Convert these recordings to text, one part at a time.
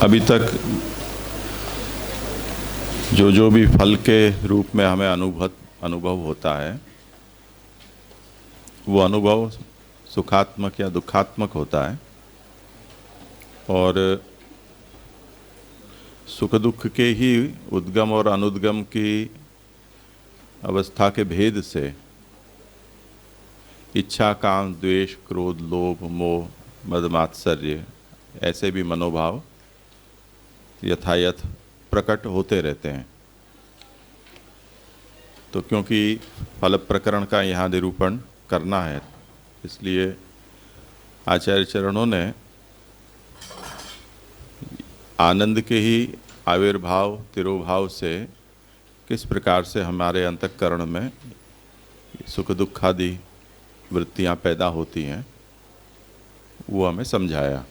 अभी तक जो भी फल के रूप में हमें अनुभव होता है, वो अनुभव सुखात्मक या दुखात्मक होता है। और सुख दुख के ही उद्गम और अनुद्गम की अवस्था के भेद से इच्छा, काम, द्वेष, क्रोध, लोभ, मोह, मद, मात्सर्य ऐसे भी मनोभाव यथायथ प्रकट होते रहते हैं। तो क्योंकि फल प्रकरण का यहाँ निरूपण करना है, इसलिए आचार्य चरणों ने आनंद के ही आविर्भाव तिरोभाव से किस प्रकार से हमारे अंतःकरण में सुख दुखादि वृत्तियाँ पैदा होती हैं, वो हमें समझाया।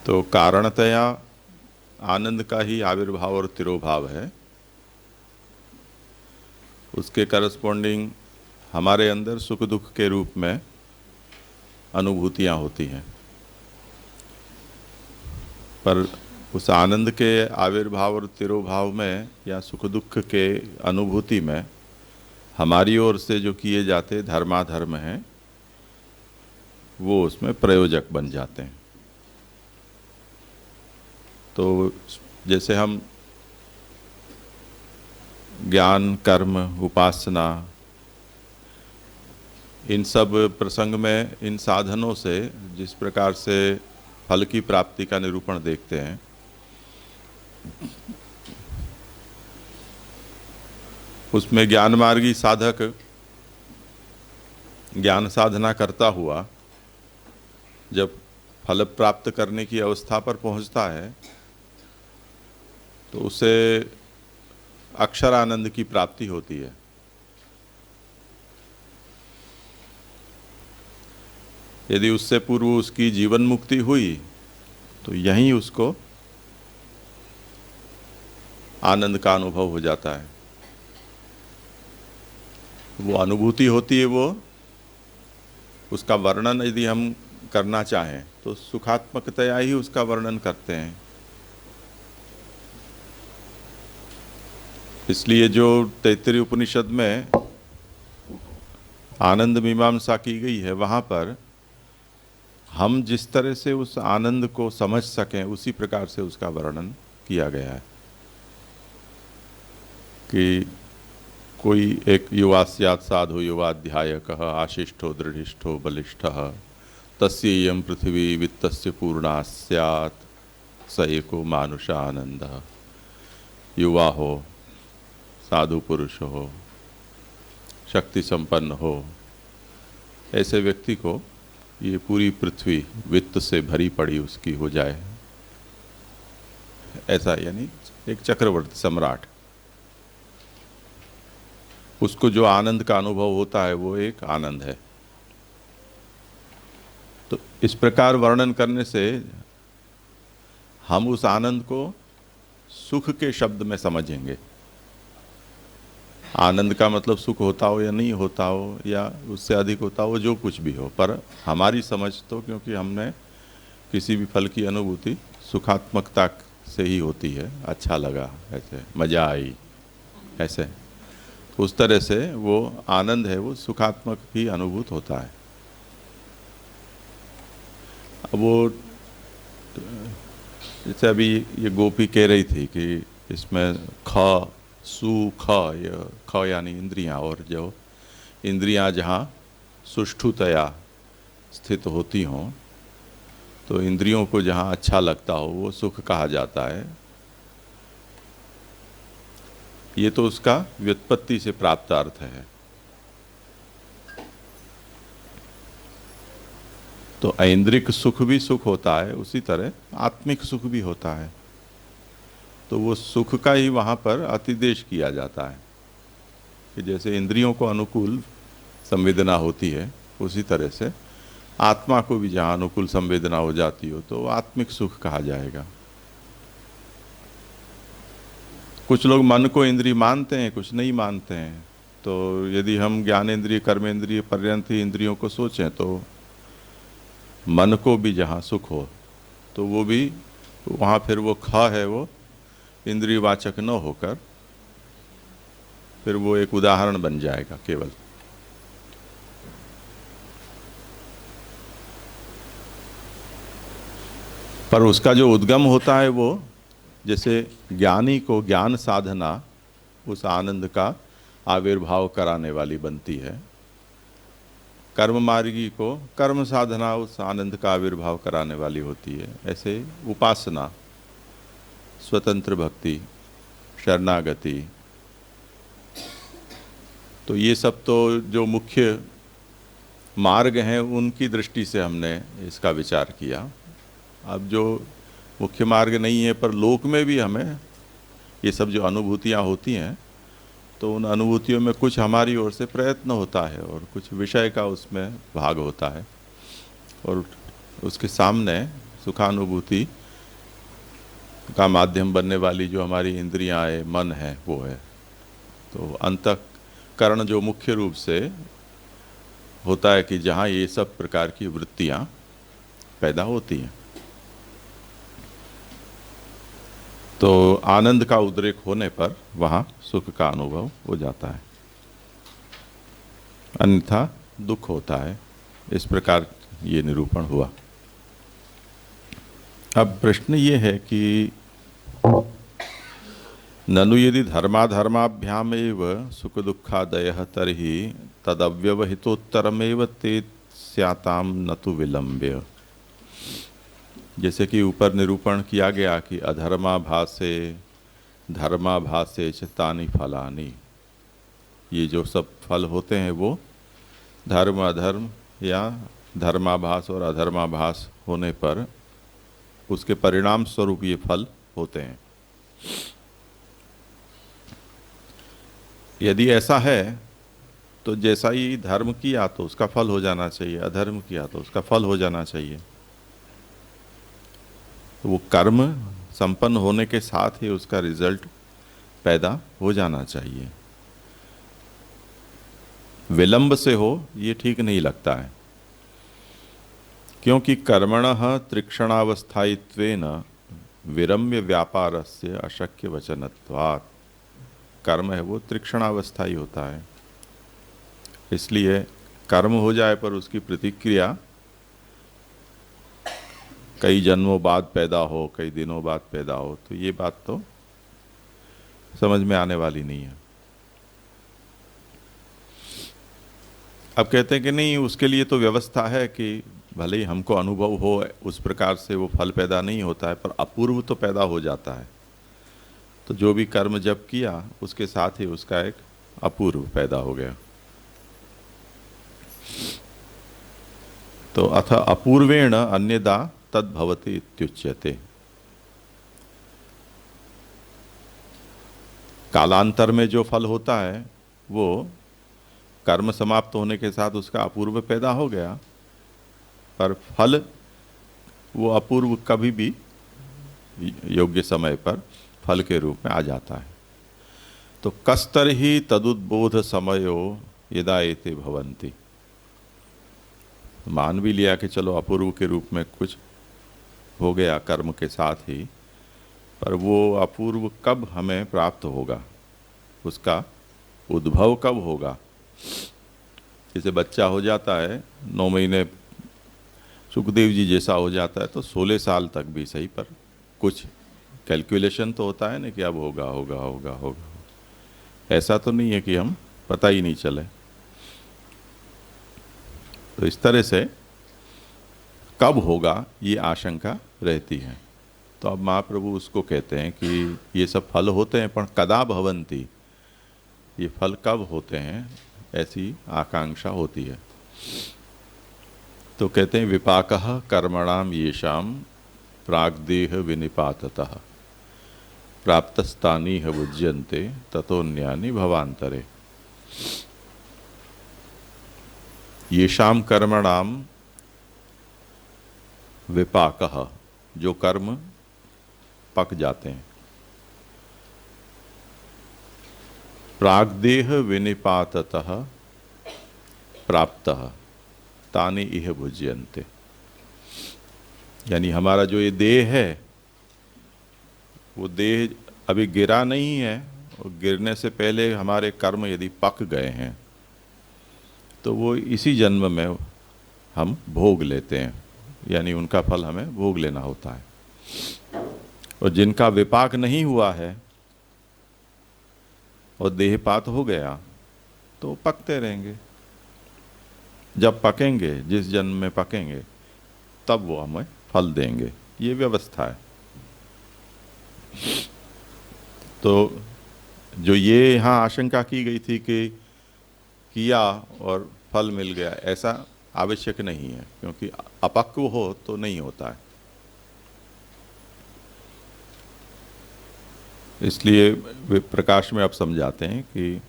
तो कारणतया आनंद का ही आविर्भाव और तिरोभाव है, उसके करस्पॉन्डिंग हमारे अंदर सुख दुख के रूप में अनुभूतियाँ होती हैं। पर उस आनंद के आविर्भाव और तिरोभाव में या सुख दुख के अनुभूति में हमारी ओर से जो किए जाते धर्माधर्म हैं, वो उसमें प्रयोजक बन जाते हैं। तो जैसे हम ज्ञान, कर्म, उपासना, इन सब प्रसंग में इन साधनों से जिस प्रकार से फल की प्राप्ति का निरूपण देखते हैं, उसमें ज्ञान मार्गी साधक ज्ञान साधना करता हुआ जब फल प्राप्त करने की अवस्था पर पहुंचता है, तो उसे अक्षर आनंद की प्राप्ति होती है। यदि उससे पूर्व उसकी जीवन मुक्ति हुई, तो यहीं उसको आनंद का अनुभव हो जाता है। वो अनुभूति होती है, वो उसका वर्णन यदि हम करना चाहें तो सुखात्मकतया ही उसका वर्णन करते हैं। इसलिए जो तैत्तिरीय उपनिषद में आनंद मीमांसा की गई है, वहाँ पर हम जिस तरह से उस आनंद को समझ सकें उसी प्रकार से उसका वर्णन किया गया है कि कोई एक युवा स्यात् साधु युवाध्यायकः आशिष्ठो दृढ़िष्ठो बलिष्ठः तस्येयं पृथिवी वित्तस्य पूर्णा स्यात् स एको मानुषा आनंदः। युवा हो, साधु पुरुष हो, शक्ति संपन्न हो, ऐसे व्यक्ति को ये पूरी पृथ्वी वित्त से भरी पड़ी उसकी हो जाए, ऐसा यानी एक चक्रवर्ती सम्राट, उसको जो आनंद का अनुभव होता है वो एक आनंद है। तो इस प्रकार वर्णन करने से हम उस आनंद को सुख के शब्द में समझेंगे। आनंद का मतलब सुख होता हो या नहीं होता हो या उससे अधिक होता हो, जो कुछ भी हो, पर हमारी समझ तो क्योंकि हमने किसी भी फल की अनुभूति सुखात्मकता से ही होती है, अच्छा लगा, ऐसे मज़ा आई, ऐसे उस तरह से वो आनंद है, वो सुखात्मक ही अनुभूत होता है। अब वो जैसे अभी ये गोपी कह रही थी कि इसमें ख सु ख, ये ख यानी इंद्रियां, और जो इंद्रियां जहाँ सुष्ठुतया स्थित होती हों, तो इंद्रियों को जहाँ अच्छा लगता हो वो सुख कहा जाता है। ये तो उसका व्युत्पत्ति से प्राप्त अर्थ है। तो ऐन्द्रिक सुख भी सुख होता है, उसी तरह आत्मिक सुख भी होता है। तो वो सुख का ही वहाँ पर अतिदेश किया जाता है कि जैसे इंद्रियों को अनुकूल संवेदना होती है, उसी तरह से आत्मा को भी जहाँ अनुकूल संवेदना हो जाती हो तो आत्मिक सुख कहा जाएगा। कुछ लोग मन को इंद्रिय मानते हैं, कुछ नहीं मानते हैं। तो यदि हम ज्ञानेंद्रिय कर्मेंद्रिय पर्यंत ही इंद्रियों को सोचें तो मन को भी जहाँ सुख हो, तो वो भी वहाँ फिर वो ख है वो इंद्रियवाचक न होकर फिर वो एक उदाहरण बन जाएगा केवल। पर उसका जो उद्गम होता है वो जैसे ज्ञानी को ज्ञान साधना उस आनंद का आविर्भाव कराने वाली बनती है, कर्म मार्गी को कर्म साधना उस आनंद का आविर्भाव कराने वाली होती है। ऐसे उपासना, स्वतंत्र भक्ति, शरणागति, तो ये सब तो जो मुख्य मार्ग हैं उनकी दृष्टि से हमने इसका विचार किया। अब जो मुख्य मार्ग नहीं है पर लोक में भी हमें ये सब जो अनुभूतियाँ होती हैं, तो उन अनुभूतियों में कुछ हमारी ओर से प्रयत्न होता है और कुछ विषय का उसमें भाग होता है, और उसके सामने सुखानुभूति का माध्यम बनने वाली जो हमारी इंद्रियां है, मन है, वो है। तो अंतःकरण जो मुख्य रूप से होता है कि जहाँ ये सब प्रकार की वृत्तियाँ पैदा होती हैं, तो आनंद का उद्रेक होने पर वहाँ सुख का अनुभव हो जाता है, अन्यथा दुख होता है। इस प्रकार ये निरूपण हुआ। अब प्रश्न ये है कि ननु यदि धर्माधर्माभ्यामेव सुख दुखादयः तर्हि तदव्यवहितोत्तरमेव ते स्याताम न तु विलंब्य। जैसे कि ऊपर निरूपण किया गया कि अधर्माभासे धर्माभासे च तानि फलानि, ये जो सब फल होते हैं वो धर्म अधर्म या धर्माभास और अधर्माभास होने पर उसके परिणाम स्वरूप ये फल होते हैं। यदि ऐसा है तो जैसा ही धर्म किया तो उसका फल हो जाना चाहिए, अधर्म किया तो उसका फल हो जाना चाहिए। तो वो कर्म संपन्न होने के साथ ही उसका रिजल्ट पैदा हो जाना चाहिए। विलंब से हो ये ठीक नहीं लगता है, क्योंकि कर्मणः त्रिक्षणावस्थायित्वेन विरम्य व्यापारस्य अशक्य वचनत्वात्। कर्म है वो त्रिक्षणावस्थायी होता है, इसलिए कर्म हो जाए पर उसकी प्रतिक्रिया कई जन्मों बाद पैदा हो, कई दिनों बाद पैदा हो, तो ये बात तो समझ में आने वाली नहीं है। अब कहते हैं कि नहीं, उसके लिए तो व्यवस्था है कि भले ही हमको अनुभव हो उस प्रकार से वो फल पैदा नहीं होता है, पर अपूर्व तो पैदा हो जाता है। तो जो भी कर्म जब किया उसके साथ ही उसका एक अपूर्व पैदा हो गया। तो अथ अपूर्वेण अन्यदा तद्भवति इत्युच्यते। कालांतर में जो फल होता है वो कर्म समाप्त होने के साथ उसका अपूर्व पैदा हो गया, पर फल वो अपूर्व कभी भी योग्य समय पर फल के रूप में आ जाता है। तो कस्तर ही तदुद्बोध समयो यदा एते भवन्ति। मान भी लिया कि चलो अपूर्व के रूप में कुछ हो गया कर्म के साथ ही, पर वो अपूर्व कब हमें प्राप्त होगा, उसका उद्भव कब होगा। जैसे बच्चा हो जाता है 9 महीने सुखदेव जी जैसा हो जाता है तो 16 साल तक भी सही, पर कुछ कैलकुलेशन तो होता है ना कि अब होगा होगा होगा होगा। ऐसा तो नहीं है कि हम पता ही नहीं चले। तो इस तरह से कब होगा ये आशंका रहती है। तो अब महाप्रभु उसको कहते हैं कि ये सब फल होते हैं, पर कदा भवन्ति, ये फल कब होते हैं, ऐसी आकांक्षा होती है। तो कहते हैं विपाकः कर्मणाम येषाम प्राग्देह विनिपाततः प्राप्तस्तानीह भुज्यन्ते ततोन्यानि भवान्तरे। येषाम कर्मणाम विपाकः, जो कर्म पक जाते हैं, प्राग्देह विनिपाततः प्राप्तः तानि इह भुज्यन्ते। यानी हमारा जो ये देह है, वो देह अभी गिरा नहीं है, और गिरने से पहले हमारे कर्म यदि पक गए हैं तो वो इसी जन्म में हम भोग लेते हैं, यानी उनका फल हमें भोग लेना होता है। और जिनका विपाक नहीं हुआ है और देहपात हो गया तो पकते रहेंगे। जब पकेंगे, जिस जन्म में पकेंगे, तब वो हमें फल देंगे। ये व्यवस्था है। तो जो ये यहाँ आशंका की गई थी कि किया और फल मिल गया, ऐसा आवश्यक नहीं है, क्योंकि अपक्व हो तो नहीं होता है। इसलिए वे प्रकाश में अब समझाते हैं कि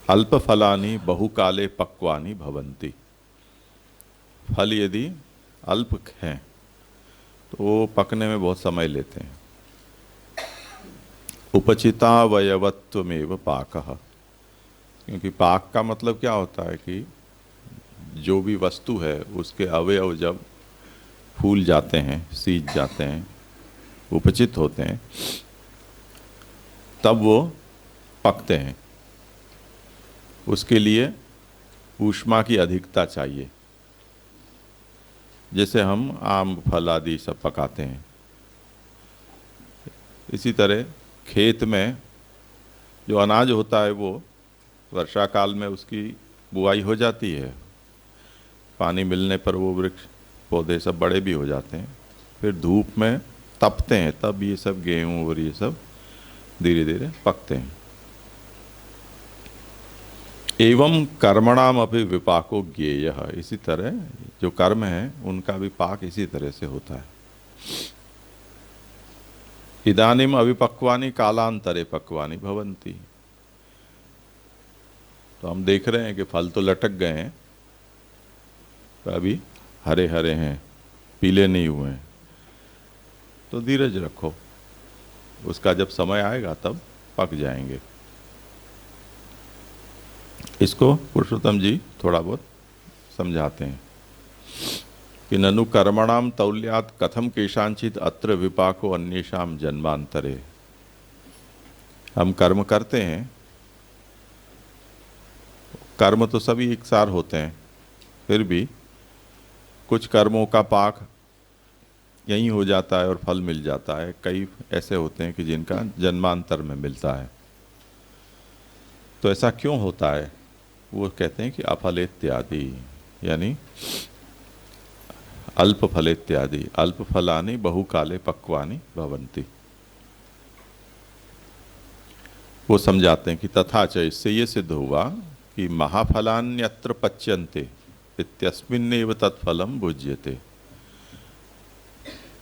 अल्प फलानि बहुकाले पक्वानि भवन्ति। फल यदि अल्प हैं तो वो पकने में बहुत समय लेते हैं। उपचितावयवत्वमेव पाकः, क्योंकि पाक का मतलब क्या होता है कि जो भी वस्तु है उसके अवयव जब फूल जाते हैं, सीज जाते हैं, उपचित होते हैं, तब वो पकते हैं। उसके लिए ऊष्मा की अधिकता चाहिए। जैसे हम आम फल आदि सब पकाते हैं, इसी तरह खेत में जो अनाज होता है वो वर्षा काल में उसकी बुआई हो जाती है। पानी मिलने पर वो वृक्ष पौधे सब बड़े भी हो जाते हैं, फिर धूप में तपते हैं, तब ये सब गेहूँ और ये सब धीरे धीरे पकते हैं। एवं कर्मणाम अपि विपाको ज्ञेयः, इसी तरह जो कर्म है उनका विपाक इसी तरह से होता है। इदानीम अविपक्वानि कालांतरे पक्वानि भवन्ति। तो हम देख रहे हैं कि फल तो लटक गए हैं, तो अभी हरे हरे हैं, पीले नहीं हुए हैं, तो धीरज रखो, उसका जब समय आएगा तब पक जाएंगे। इसको पुरुषोत्तम जी थोड़ा बहुत समझाते हैं कि ननु कर्मणाम तौल्यात कथम केशांचित अत्र विपाको अन्येषाम जन्मांतरे। हम कर्म करते हैं, कर्म तो सभी एक सार होते हैं, फिर भी कुछ कर्मों का पाक यहीं हो जाता है और फल मिल जाता है। कई ऐसे होते हैं कि जिनका जन्मांतर में मिलता है। तो ऐसा क्यों होता है? वो कहते हैं कि अफलेत्यादि, यानी अल्प फलेत्यादि। अल्प फलानि बहुकाले पक्वानि भवन्ति। वो समझाते हैं कि तथा च, इससे ये सिद्ध हुआ कि महाफलान्यत्र पच्यन्ते इत्यस्मिन्नेव तत्फलम भुज्यते।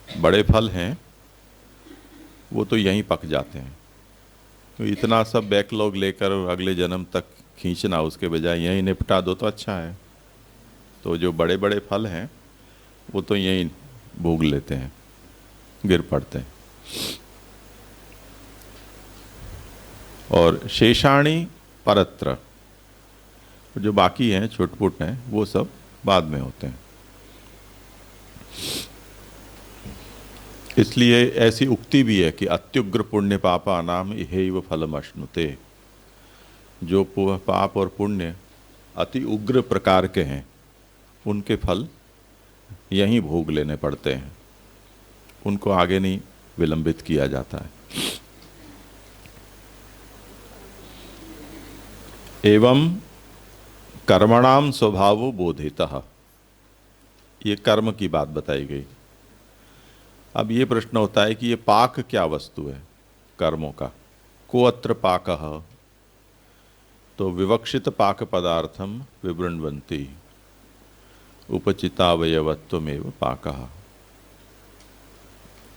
बड़े फल हैं वो तो यहीं पक जाते हैं। तो इतना सब बैकलॉग लेकर अगले जन्म तक खींचना, उसके बजाय यहीं निपटा दो तो अच्छा है। तो जो बड़े बड़े फल हैं वो तो यहीं भोग लेते हैं, गिर पड़ते हैं। और शेषाणी परत्र, जो बाकी हैं छुटपुट हैं, वो सब बाद में होते हैं। इसलिए ऐसी उक्ति भी है कि अत्युग्र पुण्य पापा नाम इहैव फलम अश्नुते। जो पाप और पुण्य अति उग्र प्रकार के हैं, उनके फल यहीं भोग लेने पड़ते हैं, उनको आगे नहीं विलंबित किया जाता है। एवं कर्मणाम स्वभावो बोधितः, ये कर्म की बात बताई गई। अब ये प्रश्न होता है कि ये पाक क्या वस्तु है कर्मों का? को अत्र पाकः, तो विवक्षित पाक पदार्थम विवृण्वन्ति उपचितावयवत्वमेव पाकः।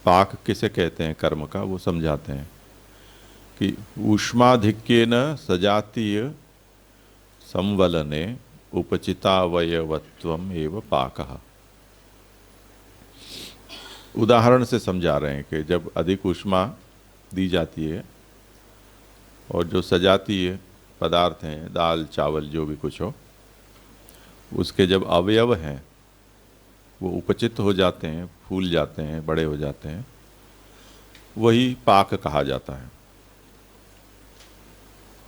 पाक किसे कहते हैं कर्म का, वो समझाते हैं कि ऊष्माधिक्येन सजातीय संवलने उपचितावयवत्वम एव पाकः। उदाहरण से समझा रहे हैं कि जब अधिक ऊष्मा दी जाती है और जो सजातीय पदार्थ हैं, दाल चावल जो भी कुछ हो, उसके जब अवयव हैं वो उपचित हो जाते हैं, फूल जाते हैं, बड़े हो जाते हैं, वही पाक कहा जाता है।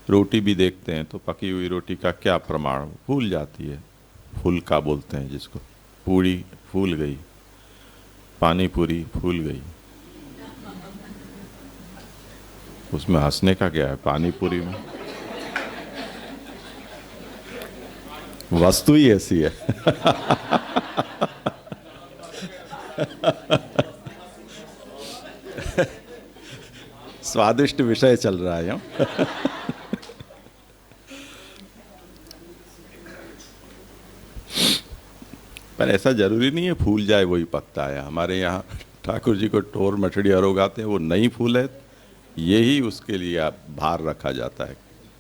रोटी भी देखते हैं तो पकी हुई रोटी का क्या प्रमाण, फूल जाती है, फुलका बोलते हैं जिसको। पूड़ी फूल गई, पानी पूरी फूल गई, उसमें हंसने का क्या है? पानी पूरी में वस्तु ही ऐसी है। स्वादिष्ट विषय चल रहा है यहाँ। पर ऐसा जरूरी नहीं है फूल जाए वही पकता है। हमारे यहाँ ठाकुर जी को टोर मछली अरोगाते हैं, वो नहीं फूल है, यही उसके लिए आप भार रखा जाता है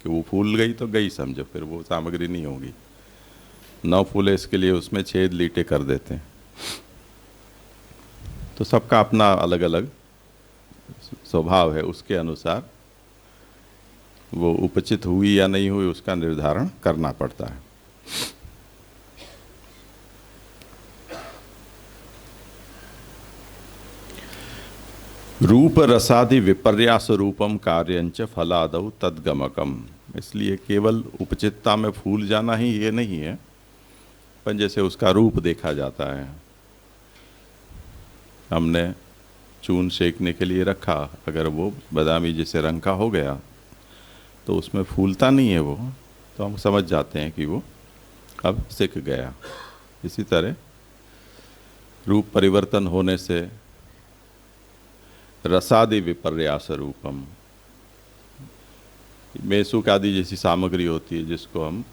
कि वो फूल गई तो गई समझो, फिर वो सामग्री नहीं होगी। न फूले इसके लिए उसमें छेद लीटे कर देते हैं। तो सबका अपना अलग अलग स्वभाव है, उसके अनुसार वो उपचित हुई या नहीं हुई उसका निर्धारण करना पड़ता है। रूप रसादि विपर्यास रूपम कार्यंच फलादौ तद्गमकम। इसलिए केवल उपचितता में फूल जाना ही ये नहीं है, पर जैसे उसका रूप देखा जाता है। हमने चून सेकने के लिए रखा, अगर वो बादामी जैसे रंग का हो गया तो उसमें फूलता नहीं है वो, तो हम समझ जाते हैं कि वो अब सिक गया। इसी तरह रूप परिवर्तन होने से रसादि विपर्यास रूपम, मेसुक आदि जैसी सामग्री होती है जिसको हम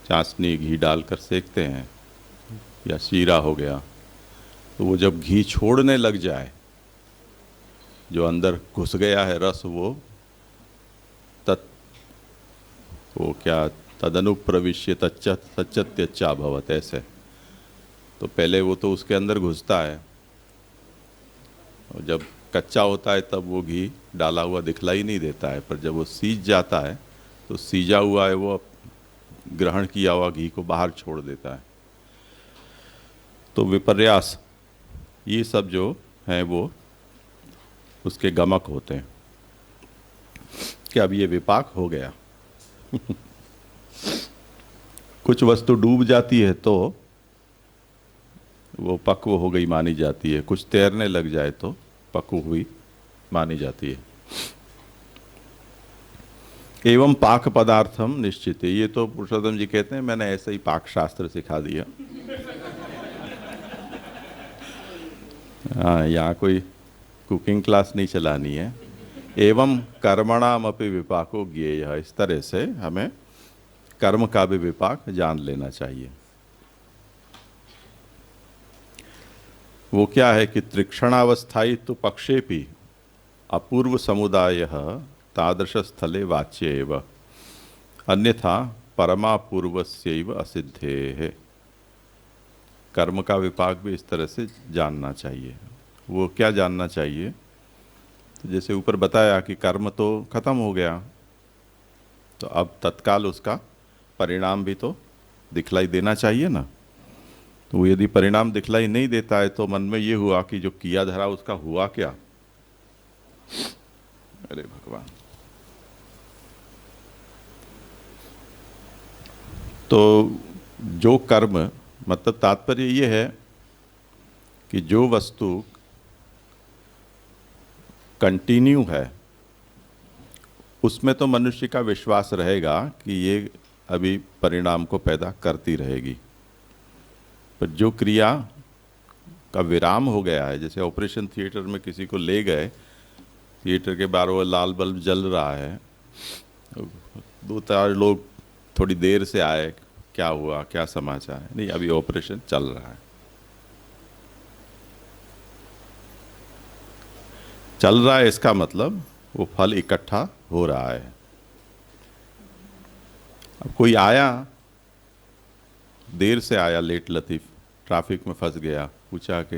चाशनी घी डालकर सेकते हैं, या शीरा हो गया, तो वो जब घी छोड़ने लग जाए, जो अंदर घुस गया है रस, वो क्या तदनुप्रविश्य तच्चत्यच्चा भवत, ऐसे। तो पहले वो तो उसके अंदर घुसता है, और जब कच्चा होता है तब वो घी डाला हुआ दिखलाई नहीं देता है, पर जब वो सीज जाता है तो सीजा हुआ है वो ग्रहण किया हुआ घी को बाहर छोड़ देता है। तो विपर्यास ये सब जो हैं वो उसके गमक होते हैं कि अब ये विपाक हो गया। कुछ वस्तु डूब जाती है तो वो पक्व हो गई मानी जाती है, कुछ तैरने लग जाए तो पक्व हुई मानी जाती है। एवं पाक पदार्थम निश्चित है, ये तो पुरुषोत्तम जी कहते हैं, मैंने ऐसे ही पाक शास्त्र सिखा दिया। हाँ, यहाँ कोई कुकिंग क्लास नहीं चलानी है। एवं कर्मणाम अपि विपाको ज्ञेय, इस तरह से हमें कर्म का भी विपाक जान लेना चाहिए। वो क्या है कि त्रिक्षणावस्थायित्व पक्षेपि अपूर्व समुदाय तादृश स्थले वाच्य एव, अन्यथा परमापूर्वस्यैव असिद्धे है। कर्म का विपाक भी इस तरह से जानना चाहिए। वो क्या जानना चाहिए? तो जैसे ऊपर बताया कि कर्म तो खत्म हो गया, तो अब तत्काल उसका परिणाम भी तो दिखलाई देना चाहिए ना। तो वो यदि परिणाम दिखलाई नहीं देता है तो मन में ये हुआ कि जो किया धरा उसका हुआ क्या। अरे भगवान। तो जो कर्म, मतलब तात्पर्य ये है कि जो वस्तु कंटिन्यू है उसमें तो मनुष्य का विश्वास रहेगा कि ये अभी परिणाम को पैदा करती रहेगी। पर जो क्रिया का विराम हो गया है, जैसे ऑपरेशन थिएटर में किसी को ले गए, थिएटर के बाहर वो लाल बल्ब जल रहा है, दो चार लोग थोड़ी देर से आए, क्या हुआ, क्या समाचार है, नहीं अभी ऑपरेशन चल रहा है। चल रहा है इसका मतलब वो फल इकट्ठा हो रहा है। अब कोई आया, देर से आया, लेट लतीफ़, ट्रैफिक में फंस गया, पूछा कि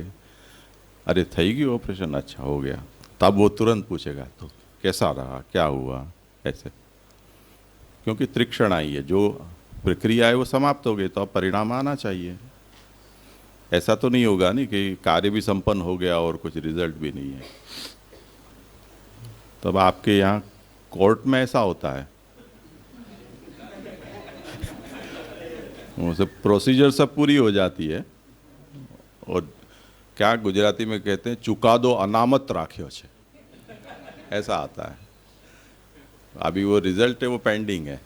अरे थई गई ऑपरेशन, अच्छा हो गया, तब वो तुरंत पूछेगा तो कैसा रहा, क्या हुआ, ऐसे। क्योंकि त्रिक्षण आई है, जो प्रक्रिया है वो समाप्त हो गई, तो अब परिणाम आना चाहिए। ऐसा तो नहीं होगा नहीं कि कार्य भी संपन्न हो गया और कुछ रिजल्ट भी नहीं है। तब आपके यहाँ कोर्ट में ऐसा होता है, वो सब प्रोसीजर सब पूरी हो जाती है और क्या गुजराती में कहते हैं, चुकादो अनामत राख्यो छे, ऐसा आता है। अभी वो रिजल्ट है वो पेंडिंग है,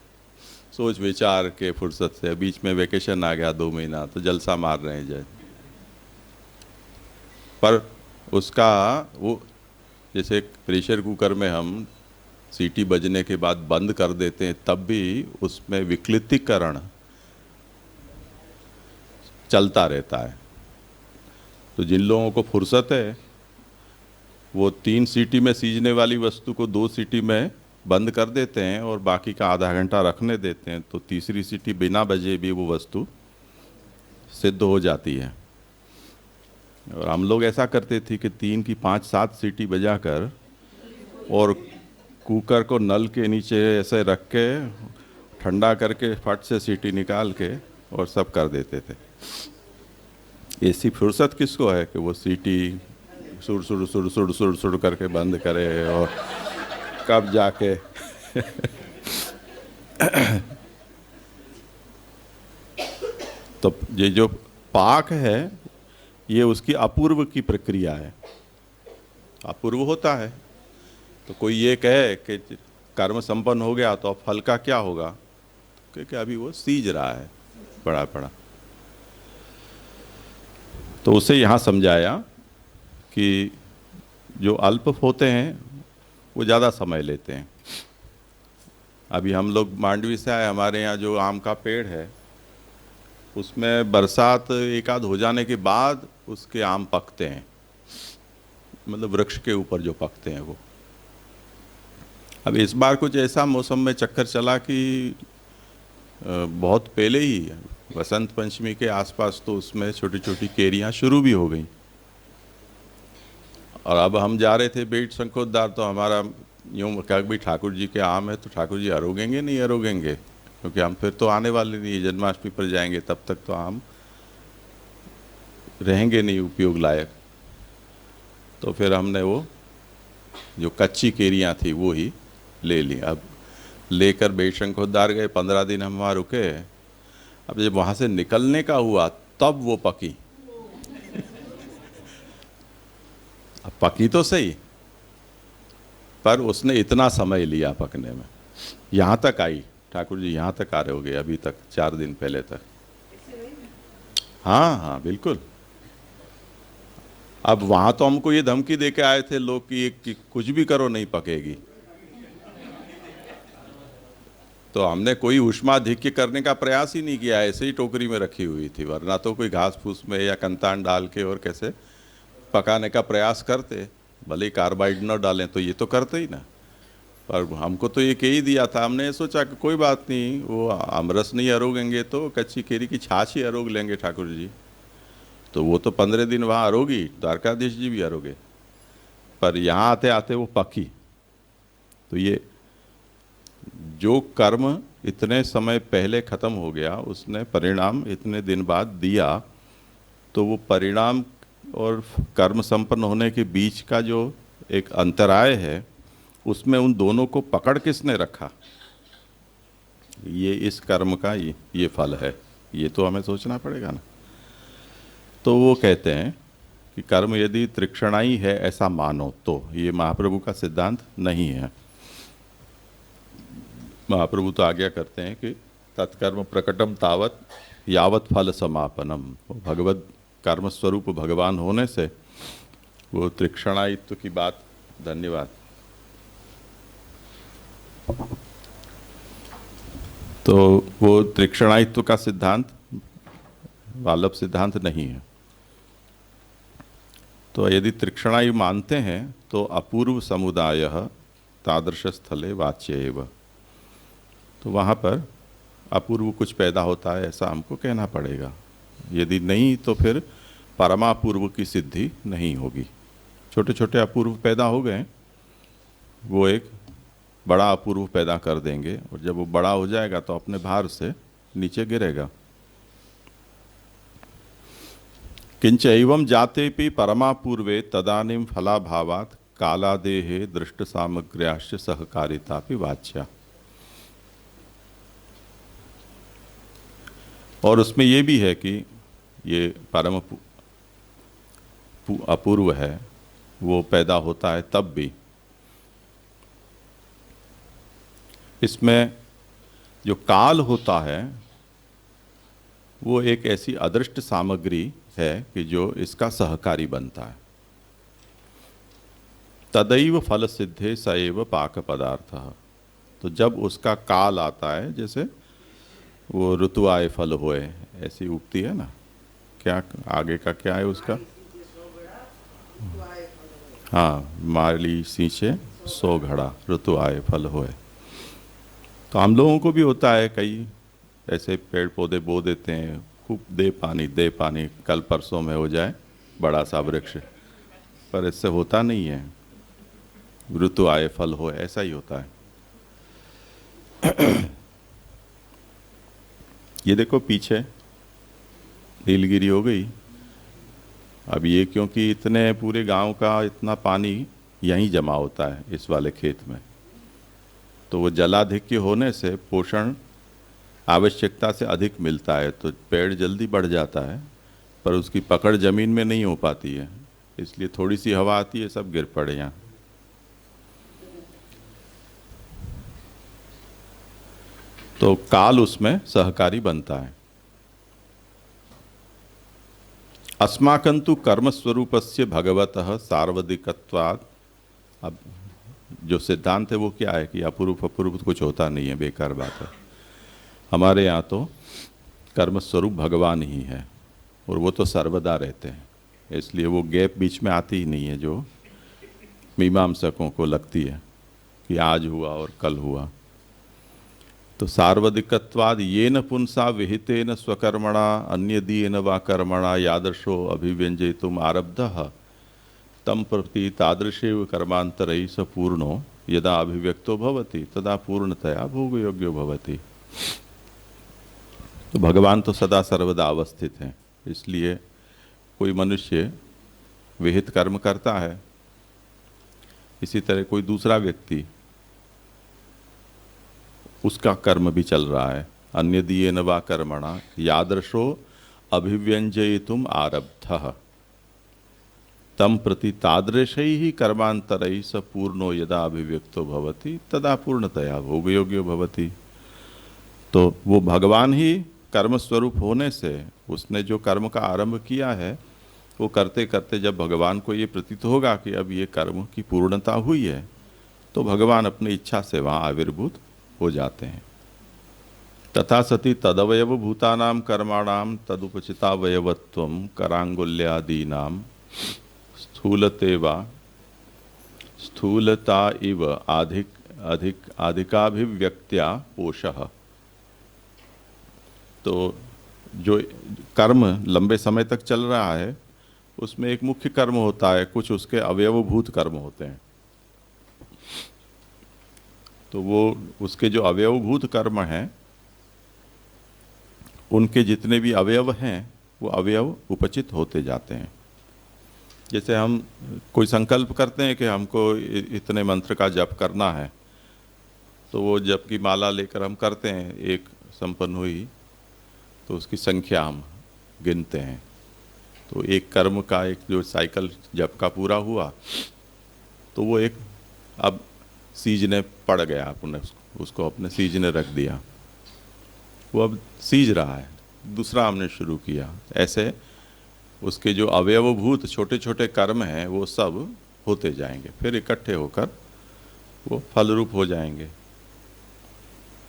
सोच विचार के फुर्सत से। बीच में वेकेशन आ गया 2 महीना, तो जलसा मार रहे हैं जय। पर उसका वो, जैसे प्रेशर कुकर में हम सीटी बजने के बाद बंद कर देते हैं, तब भी उसमें विकृतीकरण चलता रहता है। तो जिन लोगों को फुर्सत है वो 3 सीटी में सीजने वाली वस्तु को 2 सीटी में बंद कर देते हैं और बाकी का आधा घंटा रखने देते हैं, तो तीसरी सीटी बिना बजे भी वो वस्तु सिद्ध हो जाती है। और हम लोग ऐसा करते थे कि 3 की 5 7 सीटी बजाकर और कुकर को नल के नीचे ऐसे रख के ठंडा करके फट से सीटी निकाल के और सब कर देते थे। ऐसी फुर्सत किसको है कि वो सीटी सुर सुर सुर सुर सुर सुर करके बंद करे और कब जाके तो ये जो पाक है ये उसकी अपूर्व की प्रक्रिया है, अपूर्व होता है। तो कोई ये कहे कि कर्म संपन्न हो गया तो अब फल का क्या होगा, क्योंकि अभी वो सीज रहा है बड़ा बड़ा। तो उसे यहाँ समझाया कि जो अल्प होते हैं वो ज़्यादा समय लेते हैं। अभी हम लोग मांडवी से आए, हमारे यहाँ जो आम का पेड़ है उसमें बरसात एक आध हो जाने के बाद उसके आम पकते हैं, मतलब वृक्ष के ऊपर जो पकते हैं वो। अब इस बार कुछ ऐसा मौसम में चक्कर चला कि बहुत पहले ही वसंत पंचमी के आसपास तो उसमें छोटी छोटी केरियां शुरू भी हो गई। और अब हम जा रहे थे बेट शंकोद्धार, तो हमारा यूँ क्या भी ठाकुर जी के आम है तो ठाकुर जी अरोगेंगे नहीं अरोगेंगे, क्योंकि हम फिर तो आने वाले नहीं, जन्माष्टमी पर जाएंगे, तब तक तो आम रहेंगे नहीं उपयोग लायक। तो फिर हमने वो जो कच्ची केरियां थी वो ही ले ली। अब लेकर बेट शंकोद्धार गए, 15 दिन हम वहाँ रुके। अब जब वहाँ से निकलने का हुआ तब वो पकी। अब पकी तो सही, पर उसने इतना समय लिया पकने में। यहाँ तक आई, ठाकुर जी यहाँ तक आ रहे हो गए अभी तक, 4 दिन पहले तक। हाँ हाँ बिल्कुल। अब वहाँ तो हमको ये धमकी दे के आए थे लोग कि कुछ भी करो नहीं पकेगी। तो हमने कोई ऊष्माधिक्य करने का प्रयास ही नहीं किया, ऐसे ही टोकरी में रखी हुई थी, वरना तो कोई घास फूस में या कंतान डाल के और कैसे पकाने का प्रयास करते, भले ही कार्बाइड न डालें तो ये तो करते ही ना। पर हमको तो ये कह ही दिया था, हमने सोचा कि कोई बात नहीं, वो आमरस नहीं अरोगेंगे तो कच्ची केरी की छाछ ही अरोग लेंगे ठाकुर जी। तो वो तो 15 दिन वहाँ अरोगी, द्वारकाधीश जी भी अरोगे, पर यहाँ आते आते वो पकी। तो ये जो कर्म इतने समय पहले खत्म हो गया उसने परिणाम इतने दिन बाद दिया, तो वो परिणाम और कर्म संपन्न होने के बीच का जो एक अंतराय है उसमें उन दोनों को पकड़ किसने रखा, ये इस कर्म का ये फल है, ये तो हमें सोचना पड़ेगा ना। तो वो कहते हैं कि कर्म यदि तृक्षणाई है ऐसा मानो, तो ये महाप्रभु का सिद्धांत नहीं है। महाप्रभु तो आज्ञा करते हैं कि तत्कर्म प्रकटम तावत यावत फल समापनम। भगवत कर्म स्वरूप भगवान होने से वो तृक्षणायित्व की बात, धन्यवाद। तो वो तृक्षणायित्व का सिद्धांत वाल्लभ सिद्धांत नहीं है। तो यदि तृक्षणायु मानते हैं तो अपूर्व समुदाय तादृश स्थले वाच्य एव, तो वहाँ पर अपूर्व कुछ पैदा होता है ऐसा हमको कहना पड़ेगा। यदि नहीं तो फिर परमापूर्व की सिद्धि नहीं होगी। छोटे छोटे अपूर्व पैदा हो गए, वो एक बड़ा अपूर्व पैदा कर देंगे, और जब वो बड़ा हो जाएगा तो अपने भार से नीचे गिरेगा। किंच एवं जातेपि परमापूर्वे तदानीं फलाभावात् कालादेहे दृष्ट सामग्र्याश्च सहकारितापि वाच्या। और उसमें ये भी है कि ये परम अपूर्व है, वो पैदा होता है तब भी। इसमें जो काल होता है वो एक ऐसी अदृष्ट सामग्री है कि जो इसका सहकारी बनता है। तदैव फल सिद्धे स एव पाक पदार्थ। तो जब उसका काल आता है, जैसे वो ऋतु आए फल होए, ऐसी उक्ति है ना, क्या आगे का क्या है उसका? हाँ, माली सींचे सो घड़ा, ऋतु आए फल होए। तो हम लोगों को भी होता है, कई ऐसे पेड़ पौधे बो देते हैं, खूब दे पानी, कल परसों में हो जाए बड़ा सा वृक्ष, पर इससे होता नहीं है। ऋतु आए फल हो, ऐसा ही होता है। ये देखो पीछे नीलगिरी हो गई। अब ये क्योंकि इतने पूरे गांव का इतना पानी यहीं जमा होता है इस वाले खेत में, तो वो जलाधिक्य होने से पोषण आवश्यकता से अधिक मिलता है, तो पेड़ जल्दी बढ़ जाता है, पर उसकी पकड़ जमीन में नहीं हो पाती है, इसलिए थोड़ी सी हवा आती है सब गिर पड़े यहाँ। तो काल उसमें सहकारी बनता है। अस्माकंतु कर्म स्वरूपस्य भगवतः सार्वधिकत्वात्। अब जो सिद्धांत है वो क्या है कि अपूर्व अपूर्व कुछ होता नहीं है, बेकार बात है। हमारे यहाँ तो कर्म स्वरूप भगवान ही है और वो तो सर्वदा रहते हैं, इसलिए वो गैप बीच में आती ही नहीं है जो मीमांसकों को लगती है कि आज हुआ और कल हुआ। तो सार्वधिकत्वाद येन पुंसा विहितेन स्वकर्मणा अन्यदीयेन वा कर्मणा यादृशो अभिव्यंजयितुम आरब्धः तम प्रति तादृशेव कर्मांतरैः स पूर्णो यदा अभिव्यक्तो भवति तदा पूर्णतया भोगयोग्यो भवति। तो भगवान तो सदा सर्वदा अवस्थित हैं, इसलिए कोई मनुष्य विहित कर्म करता है, इसी तरह कोई दूसरा व्यक्ति उसका कर्म भी चल रहा है। अन्य दिए न वा कर्मणा यादृशो अभिव्यंजयितुम आरब्धः तम प्रति तादृशैः कर्मांतरैः स पूर्णो यदा अभिव्यक्तो भवति तदा पूर्णतया भोगयोग्यो भवति। तो वो भगवान ही कर्म स्वरूप होने से उसने जो कर्म का आरंभ किया है वो करते करते जब भगवान को ये प्रतीत होगा कि अब ये कर्म की पूर्णता हुई है, तो भगवान अपनी इच्छा से वहाँ आविर्भूत हो जाते हैं। तथा सति तदवयव भूतानां कर्माणां तदुपचितावयवत्वं करांगुल्यादीनां स्थूलता इव अधिकाभिव्यक्त्या पोषः। तो जो कर्म लंबे समय तक चल रहा है उसमें एक मुख्य कर्म होता है, कुछ उसके अवयवभूत कर्म होते हैं। तो वो उसके जो अवयवभूत कर्म हैं उनके जितने भी अवयव हैं वो अवयव उपचित होते जाते हैं। जैसे हम कोई संकल्प करते हैं कि हमको इतने मंत्र का जप करना है, तो वो जप की माला लेकर हम करते हैं, एक संपन्न हुई तो उसकी संख्या हम गिनते हैं। तो एक कर्म का एक जो साइकिल जप का पूरा हुआ तो वो एक अब सीजने पड़ गया, आपने उसको अपने सीजने रख दिया, वो अब सीज रहा है, दूसरा हमने शुरू किया। ऐसे उसके जो अवयवभूत छोटे छोटे कर्म हैं वो सब होते जाएंगे, फिर इकट्ठे होकर वो फल रूप हो जाएंगे।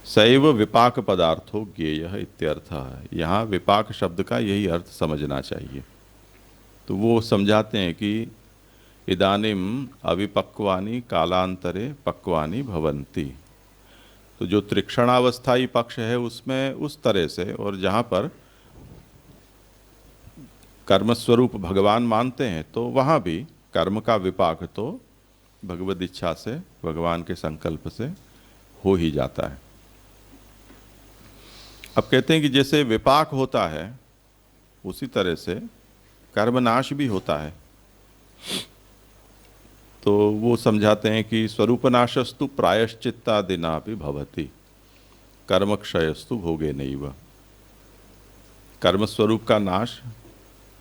सैव विपाक पदार्थो ज्ञेयः इत्यर्थः। यहाँ विपाक शब्द का यही अर्थ समझना चाहिए। तो वो समझाते हैं कि इदानीम अविपक्वानि कालांतरे पक्वानि भवन्ति। तो जो त्रिक्षणावस्थाई पक्ष है उसमें उस तरह से, और जहाँ पर कर्मस्वरूप भगवान मानते हैं तो वहाँ भी कर्म का विपाक तो भगवद इच्छा से, भगवान के संकल्प से हो ही जाता है। अब कहते हैं कि जैसे विपाक होता है उसी तरह से कर्मनाश भी होता है। तो वो समझाते हैं कि स्वरूपनाशस्तु प्रायश्चित्तादिना भी भवति, कर्मक्षयस्तु भोगे नैव। कर्म स्वरूप का नाश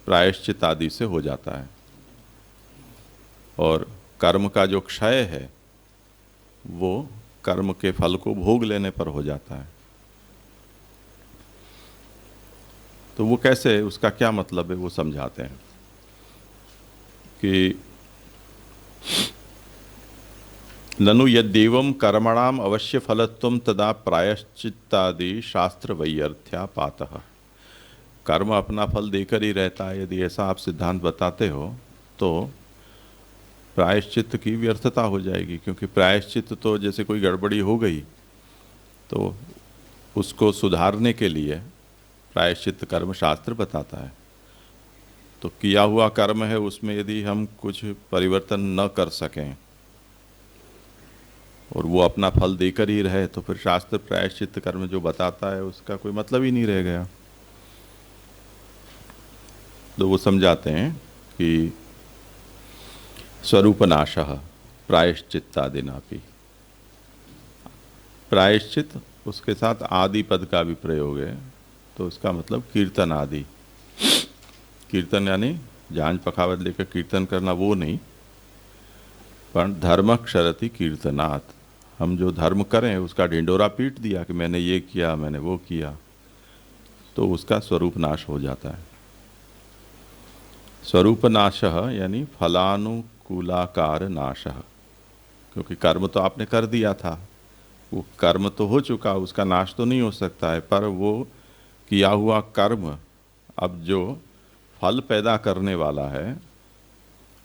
प्रायश्चित आदि से हो जाता है और कर्म का जो क्षय है वो कर्म के फल को भोग लेने पर हो जाता है। तो वो कैसे, उसका क्या मतलब है वो समझाते हैं कि ननु यद्देवं कर्मणाम अवश्य फलत्वं तदा प्रायश्चित्तादि शास्त्र वैयर्थ्या पातः। कर्म अपना फल देकर ही रहता है, यदि ऐसा आप सिद्धांत बताते हो तो प्रायश्चित की व्यर्थता हो जाएगी, क्योंकि प्रायश्चित तो जैसे कोई गड़बड़ी हो गई तो उसको सुधारने के लिए प्रायश्चित कर्म शास्त्र बताता है। तो किया हुआ कर्म है उसमें यदि हम कुछ परिवर्तन न कर सकें और वो अपना फल देकर ही रहे तो फिर शास्त्र प्रायश्चित कर्म जो बताता है उसका कोई मतलब ही नहीं रह गया। तो वो समझाते हैं कि स्वरूपनाशः प्रायश्चित्तादिनापि। प्रायश्चित उसके साथ आदि पद का भी प्रयोग है, तो उसका मतलब कीर्तन आदि। कीर्तन यानी जांच पखावत लेकर कीर्तन करना वो नहीं, पर धर्म क्षरति कीर्तनात्। हम जो धर्म करें उसका ढिंडोरा पीट दिया कि मैंने ये किया मैंने वो किया, तो उसका स्वरूप नाश हो जाता है। स्वरूप नाशः यानी फलानुकूलाकार नाशः, क्योंकि कर्म तो आपने कर दिया था, वो कर्म तो हो चुका, उसका नाश तो नहीं हो सकता है, पर वो किया हुआ कर्म अब जो फल पैदा करने वाला है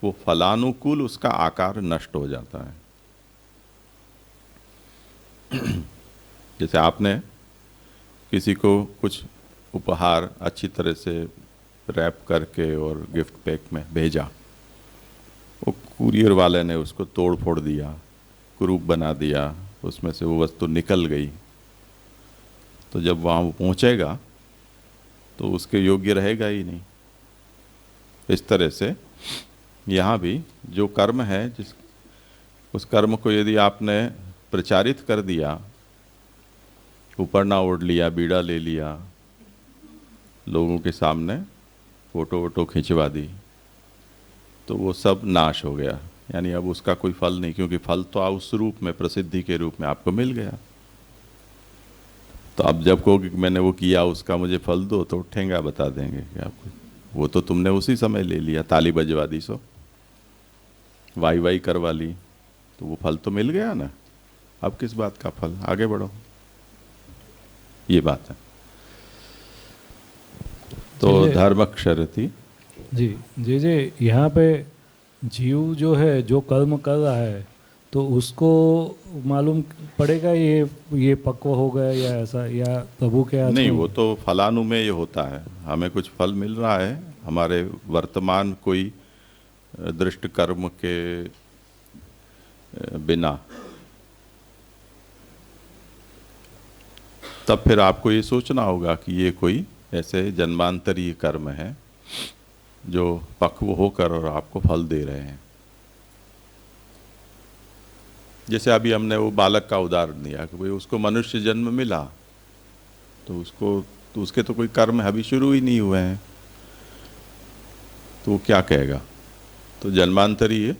वो फलानुकूल उसका आकार नष्ट हो जाता है। जैसे आपने किसी को कुछ उपहार अच्छी तरह से रैप करके और गिफ्ट पैक में भेजा, वो कुरियर वाले ने उसको तोड़ फोड़ दिया, कुरूप बना दिया, उसमें से वो वस्तु निकल गई, तो जब वहाँ वो पहुँचेगा तो उसके योग्य रहेगा ही नहीं। इस तरह से यहाँ भी जो कर्म है, जिस उस कर्म को यदि आपने प्रचारित कर दिया, ऊपर ना ओढ़ लिया, बीड़ा ले लिया, लोगों के सामने फोटो वोटो खिंचवा दी, तो वो सब नाश हो गया। यानी अब उसका कोई फल नहीं, क्योंकि फल तो उस रूप में, प्रसिद्धि के रूप में आपको मिल गया। तो अब जब कहोगे कि मैंने वो किया उसका मुझे फल दो, तो ठेंगा बता देंगे कि आपको वो तो तुमने उसी समय ले लिया, ताली बजवा दी, सो वाई वाई करवा ली, तो वो फल तो मिल गया ना, अब किस बात का फल, आगे बढ़ो, ये बात है। तो धर्म क्षरति जी जी जी, यहाँ पे जीव जो है जो कर्म कर रहा है तो उसको मालूम पड़ेगा ये पक्व हो गया या ऐसा, या प्रभु के हाथ नहीं, में? वो तो फलानुमेय होता है। हमें कुछ फल मिल रहा है हमारे वर्तमान कोई दृष्ट कर्म के बिना, तब फिर आपको ये सोचना होगा कि ये कोई ऐसे जन्मांतरीय कर्म है जो पक्व होकर और आपको फल दे रहे हैं। जैसे अभी हमने वो बालक का उदाहरण दिया कि भाई उसको मनुष्य जन्म मिला, तो उसके तो कोई कर्म अभी शुरू ही नहीं हुए हैं, तो वो क्या कहेगा? तो जन्मांतरीय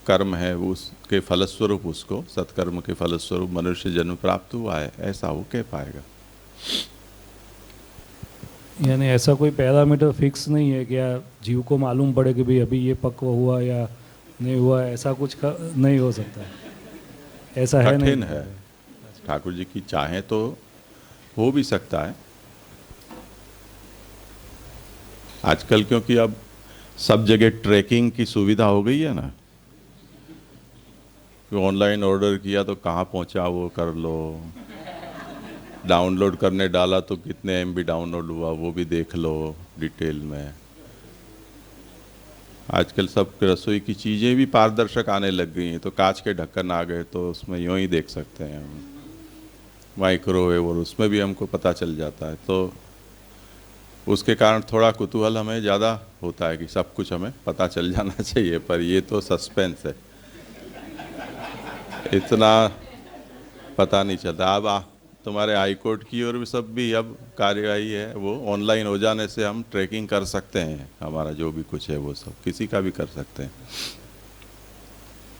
कर्म है, वो उसके फलस्वरूप उसको सत्कर्म के फलस्वरूप मनुष्य जन्म प्राप्त हुआ है, ऐसा वो कह पाएगा। यानी ऐसा कोई पैरामीटर फिक्स नहीं है कि यार जीव को मालूम पड़े कि भाई अभी ये पक्व हुआ या नहीं हुआ, ऐसा कुछ नहीं हो सकता है, ऐसा है? नहीं है, ठाकुर जी की चाहें तो हो भी सकता है। आजकल क्योंकि अब सब जगह ट्रैकिंग की सुविधा हो गई है ना, ऑनलाइन ऑर्डर किया तो कहाँ पहुँचा वो कर लो, डाउनलोड करने डाला तो कितने MB डाउनलोड हुआ वो भी देख लो डिटेल में। आजकल सब रसोई की चीज़ें भी पारदर्शक आने लग गई हैं, तो कांच के ढक्कन आ गए तो उसमें यूँ ही देख सकते हैं हम। माइक्रोवेव, और उसमें भी हमको पता चल जाता है। तो उसके कारण थोड़ा कुतूहल हमें ज़्यादा होता है कि सब कुछ हमें पता चल जाना चाहिए, पर ये तो सस्पेंस है, इतना पता नहीं चलता। अब तुम्हारे हाई कोर्ट की और भी सब भी अब कार्यवाही है, वो ऑनलाइन हो जाने से हम ट्रैकिंग कर सकते हैं, हमारा जो भी कुछ है वो सब किसी का भी कर सकते हैं।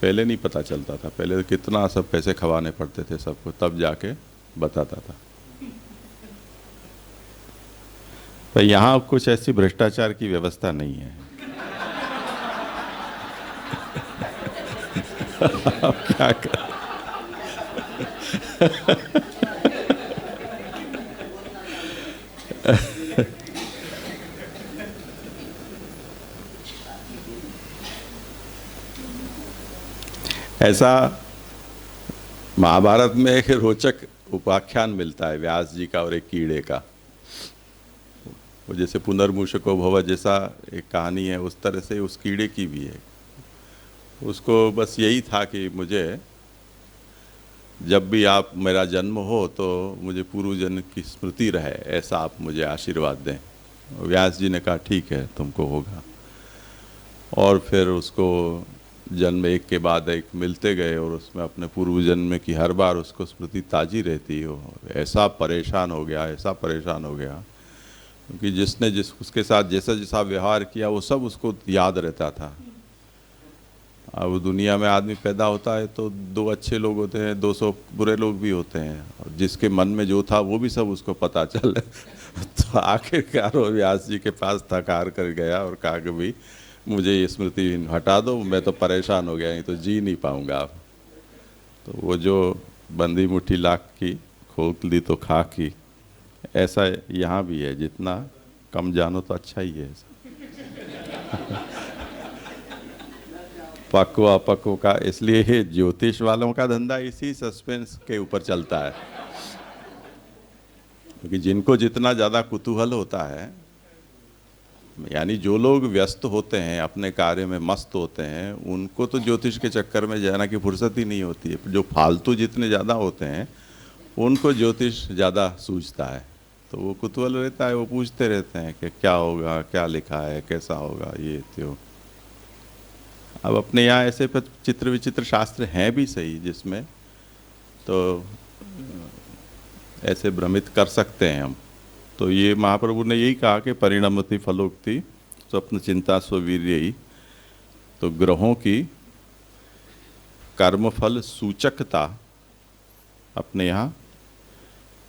पहले नहीं पता चलता था, पहले कितना सब पैसे खवाने पड़ते थे सबको, तब जाके बताता था। पर यहाँ कुछ ऐसी भ्रष्टाचार की व्यवस्था नहीं है। अब क्या कर ऐसा महाभारत में एक रोचक उपाख्यान मिलता है व्यास जी का और एक कीड़े का। वो जैसे पुनर्मूषको भव जैसा एक कहानी है, उस तरह से उस कीड़े की भी है। उसको बस यही था कि मुझे जब भी आप मेरा जन्म हो तो मुझे पूर्व जन्म की स्मृति रहे, ऐसा आप मुझे आशीर्वाद दें। व्यास जी ने कहा ठीक है तुमको होगा। और फिर उसको जन्म एक के बाद एक मिलते गए और उसमें अपने पूर्व जन्म की हर बार उसको स्मृति ताजी रहती हो। ऐसा परेशान हो गया, ऐसा परेशान हो गया, क्योंकि जिसने उसके साथ जैसा जैसा व्यवहार किया वो सब उसको याद रहता था। अब दुनिया में आदमी पैदा होता है तो 2 अच्छे लोग होते हैं, 200 बुरे लोग भी होते हैं, और जिसके मन में जो था वो भी सब उसको पता चल तो आखिरकार वो व्यास जी के पास थकार कर गया और कहा कि भाई मुझे ये स्मृति हटा दो, मैं तो परेशान हो गया, नहीं तो जी नहीं पाऊंगा। तो वो जो बंदी मुट्ठी लाख की खोल दी तो खा की, ऐसा यहाँ भी है, जितना कम जानो तो अच्छा ही है। पक्व अपक्व का, इसलिए ये ज्योतिष वालों का धंधा इसी सस्पेंस के ऊपर चलता है, क्योंकि जिनको जितना ज़्यादा कुतूहल होता है, यानी जो लोग व्यस्त होते हैं अपने कार्य में मस्त होते हैं, उनको तो ज्योतिष के चक्कर में जाना की फुर्सत ही नहीं होती है। जो फालतू जितने ज़्यादा होते हैं उनको ज्योतिष ज़्यादा सूझता है, तो वो कुतूहल रहता है, वो पूछते रहते हैं कि क्या होगा, क्या लिखा है, कैसा होगा, ये त्यो। अब अपने यहाँ ऐसे चित्र विचित्र शास्त्र हैं भी सही, जिसमें तो ऐसे भ्रमित कर सकते हैं हम। तो ये महाप्रभु ने यही कहा कि परिणमति फलोक्ति स्वप्न चिंता स्ववीर्ययी। तो ग्रहों की कर्मफल सूचकता अपने यहाँ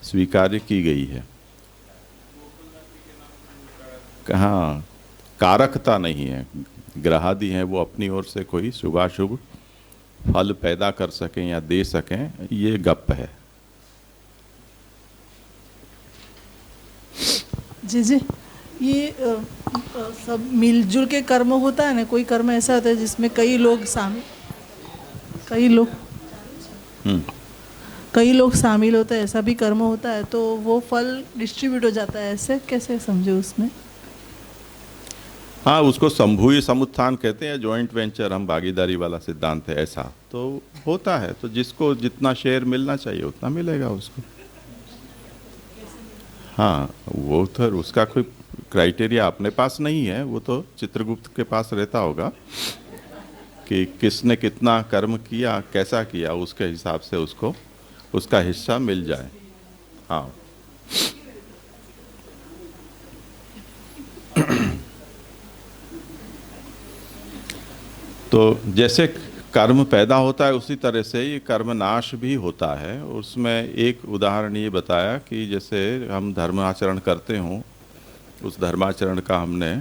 स्वीकार्य की गई है। कहाँ कारकता नहीं है, ग्रहादि हैं वो अपनी ओर से कोई शुभाशुभ फल पैदा कर सकें या दे सकें, ये गप है। जी जी, ये सब मिलजुल के कर्म होता है ना। कोई कर्म ऐसा होता है जिसमें कई लोग शामिल होते हैं, ऐसा भी कर्म होता है, तो वो फल डिस्ट्रीब्यूट हो जाता है। ऐसे कैसे समझे उसमें? हाँ, उसको संभूय समुत्थान कहते हैं, जॉइंट वेंचर, हम भागीदारी वाला सिद्धांत है, ऐसा तो होता है। तो जिसको जितना शेयर मिलना चाहिए उतना मिलेगा उसको। हाँ, वो तो उसका कोई क्राइटेरिया अपने पास नहीं है, वो तो चित्रगुप्त के पास रहता होगा कि किसने कितना कर्म किया, कैसा किया, उसके हिसाब से उसको उसका हिस्सा मिल जाए। हाँ। तो जैसे कर्म पैदा होता है उसी तरह से ये कर्म नाश भी होता है। उसमें एक उदाहरण ये बताया कि जैसे हम धर्माचरण करते हों, उस धर्माचरण का हमने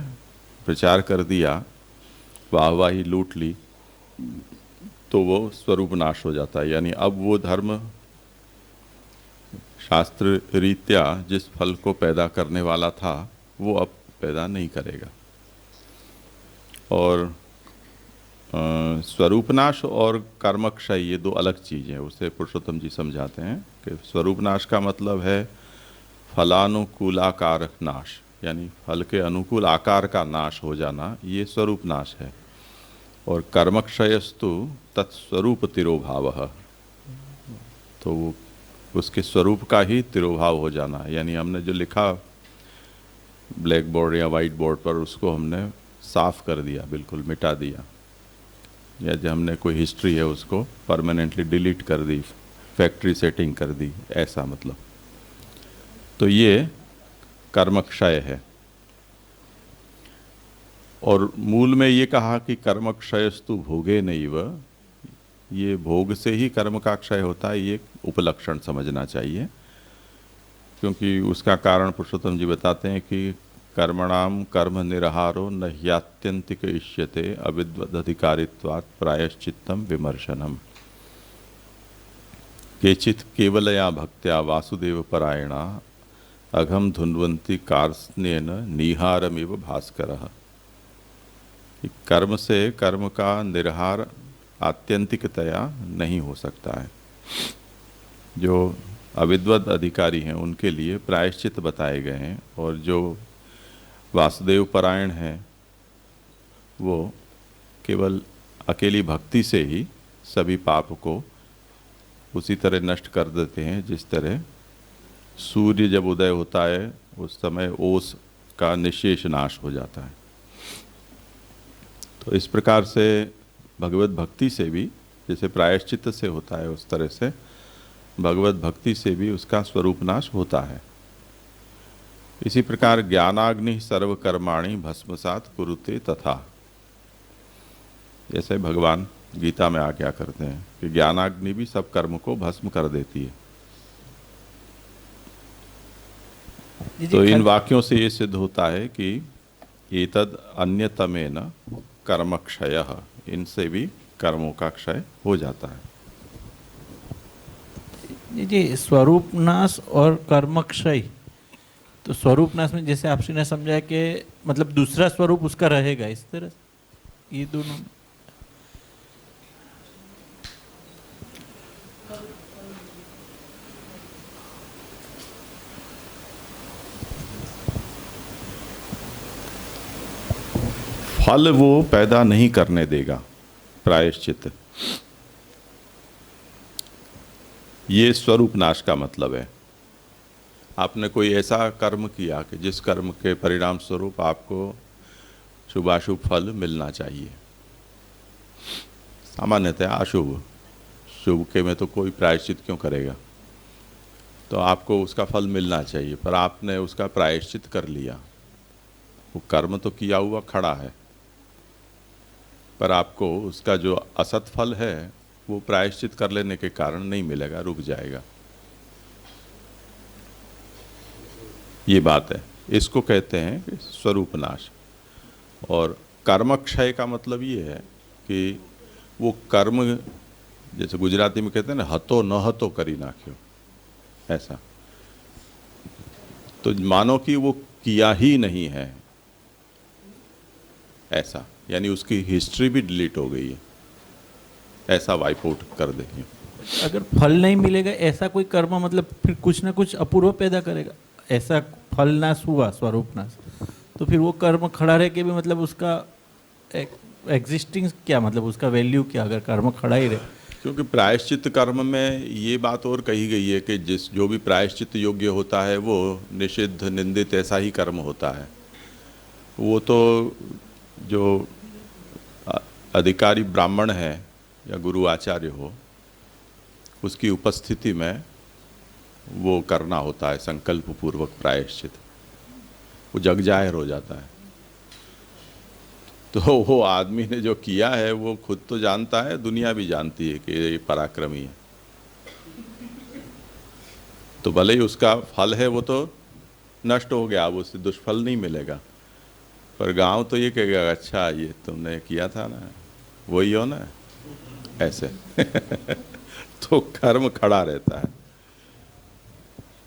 प्रचार कर दिया, वाहवाही लूट ली, तो वो स्वरूप नाश हो जाता है। यानी अब वो धर्म शास्त्र रीत्या जिस फल को पैदा करने वाला था वो अब पैदा नहीं करेगा। और स्वरूपनाश और कर्मक्षय ये 2 अलग चीज़ें हैं। उसे पुरुषोत्तम जी समझाते हैं कि स्वरूपनाश का मतलब है फलानुकूलाकार नाश, यानी फल के अनुकूल आकार का नाश हो जाना, ये स्वरूपनाश है। और कर्मक्षयस्तु तत्स्वरूप तिरोभाव, तो वो उसके स्वरूप का ही तिरोभाव हो जाना। यानी हमने जो लिखा ब्लैक बोर्ड या वाइट बोर्ड पर, उसको हमने साफ कर दिया, बिल्कुल मिटा दिया, या जो हमने कोई हिस्ट्री है उसको परमानेंटली डिलीट कर दी, फैक्ट्री सेटिंग कर दी, ऐसा मतलब। तो ये कर्मक्षय है। और मूल में ये कहा कि कर्मक्षयस्तु भोगे नैव, ये भोग से ही कर्म का क्षय होता है, ये उपलक्षण समझना चाहिए। क्योंकि उसका कारण पुरुषोत्तम जी बताते हैं कि कर्मणाम कर्म निरहारो न ह्यात्यंतिक इष्यते अविद्वदधिकारित्वात् प्रायश्चित्तम विमर्शनम। केचित् केवलया भक्त्या वासुदेव परायणा अघम धुन्वन्ति कार्त्स्येन निहारमिव भास्करः। कर्म से कर्म का निर्हार आत्यंतिकतया नहीं हो सकता है। जो अविद्वद अधिकारी हैं उनके लिए प्रायश्चित बताए गए हैं, और जो वासुदेव परायण हैं वो केवल अकेली भक्ति से ही सभी पाप को उसी तरह नष्ट कर देते हैं जिस तरह सूर्य जब उदय होता है उस समय ओस का निशेष नाश हो जाता है। तो इस प्रकार से भगवत भक्ति से भी जैसे प्रायश्चित से होता है, उस तरह से भगवत भक्ति से भी उसका स्वरूप नाश होता है। इसी प्रकार ज्ञानाग्नि सर्वकर्माणि भस्मसात कुरुते तथा, जैसे भगवान गीता में आज्ञा करते हैं कि ज्ञानाग्नि भी सब कर्म को भस्म कर देती है। तो इन वाक्यों से ये सिद्ध होता है कि एतद अन्यतमेन कर्मक्षयः, इनसे भी कर्मों का क्षय हो जाता है। जी, स्वरूप नाश और कर्मक्षय, तो स्वरूप नाश में जैसे आपसी ने समझा कि मतलब दूसरा स्वरूप उसका रहेगा, इस तरह ये दोनों। फल वो पैदा नहीं करने देगा प्रायश्चित, ये स्वरूप नाश का मतलब है। आपने कोई ऐसा कर्म किया कि जिस कर्म के परिणाम स्वरूप आपको शुभाशुभ फल मिलना चाहिए, सामान्यतः अशुभ, शुभ के में तो कोई प्रायश्चित क्यों करेगा, तो आपको उसका फल मिलना चाहिए, पर आपने उसका प्रायश्चित कर लिया। वो कर्म तो किया हुआ खड़ा है, पर आपको उसका जो असत फल है वो प्रायश्चित कर लेने के कारण नहीं मिलेगा, रुक जाएगा। ये बात है, इसको कहते हैं स्वरूप नाश। और कर्मक्षय का मतलब ये है कि वो कर्म, जैसे गुजराती में कहते हैं ना, हतो न हतो करी नाख्यो, ऐसा। तो मानो कि वो किया ही नहीं है, ऐसा, यानी उसकी हिस्ट्री भी डिलीट हो गई है, ऐसा वाइप आउट कर देंगे। अगर फल नहीं मिलेगा ऐसा कोई कर्म, मतलब फिर कुछ ना कुछ अपूर्व पैदा करेगा। ऐसा फल नाश हुआ, स्वरूप नाश, तो फिर वो कर्म खड़ा रह के भी मतलब उसका एग्जिस्टिंग क्या, मतलब उसका वैल्यू क्या, अगर कर्म खड़ा ही रहे। क्योंकि प्रायश्चित कर्म में ये बात और कही गई है कि जो भी प्रायश्चित योग्य होता है वो निषिद्ध निंदित ऐसा ही कर्म होता है। वो तो जो अधिकारी ब्राह्मण है या गुरु आचार्य हो, उसकी उपस्थिति में वो करना होता है संकल्प पूर्वक प्रायश्चित, वो जग जाहिर हो जाता है। तो वो आदमी ने जो किया है वो खुद तो जानता है, दुनिया भी जानती है कि ये पराक्रमी है, तो भले ही उसका फल है वो तो नष्ट हो गया, अब उससे दुष्फल नहीं मिलेगा, पर गांव तो ये कहेगा अच्छा ये तुमने किया था ना, वही हो ना, ऐसे। तो कर्म खड़ा रहता है,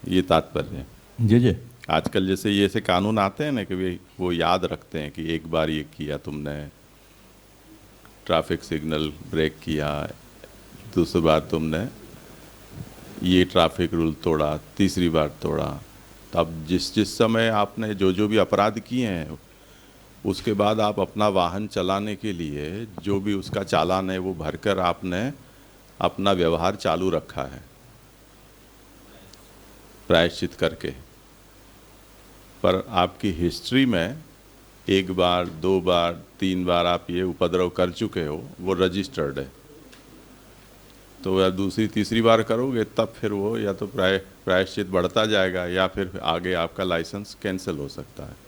ये तात्पर्य है। जी जी। आजकल जैसे ये ऐसे कानून आते हैं ना कि वो याद रखते हैं कि एक बार ये किया तुमने, ट्रैफिक सिग्नल ब्रेक किया, दूसरी बार तुमने ये ट्रैफिक रूल तोड़ा, तीसरी बार तोड़ा, तब जिस समय आपने जो भी अपराध किए हैं उसके बाद आप अपना वाहन चलाने के लिए जो भी उसका चालान है वो भरकर आपने अपना व्यवहार चालू रखा है। प्रायश्चित करके, पर आपकी हिस्ट्री में 1 बार 2 बार 3 बार आप ये उपद्रव कर चुके हो, वो रजिस्टर्ड है। तो या दूसरी तीसरी बार करोगे तब फिर वो या तो प्रायश्चित बढ़ता जाएगा या फिर आगे आपका लाइसेंस कैंसिल हो सकता है।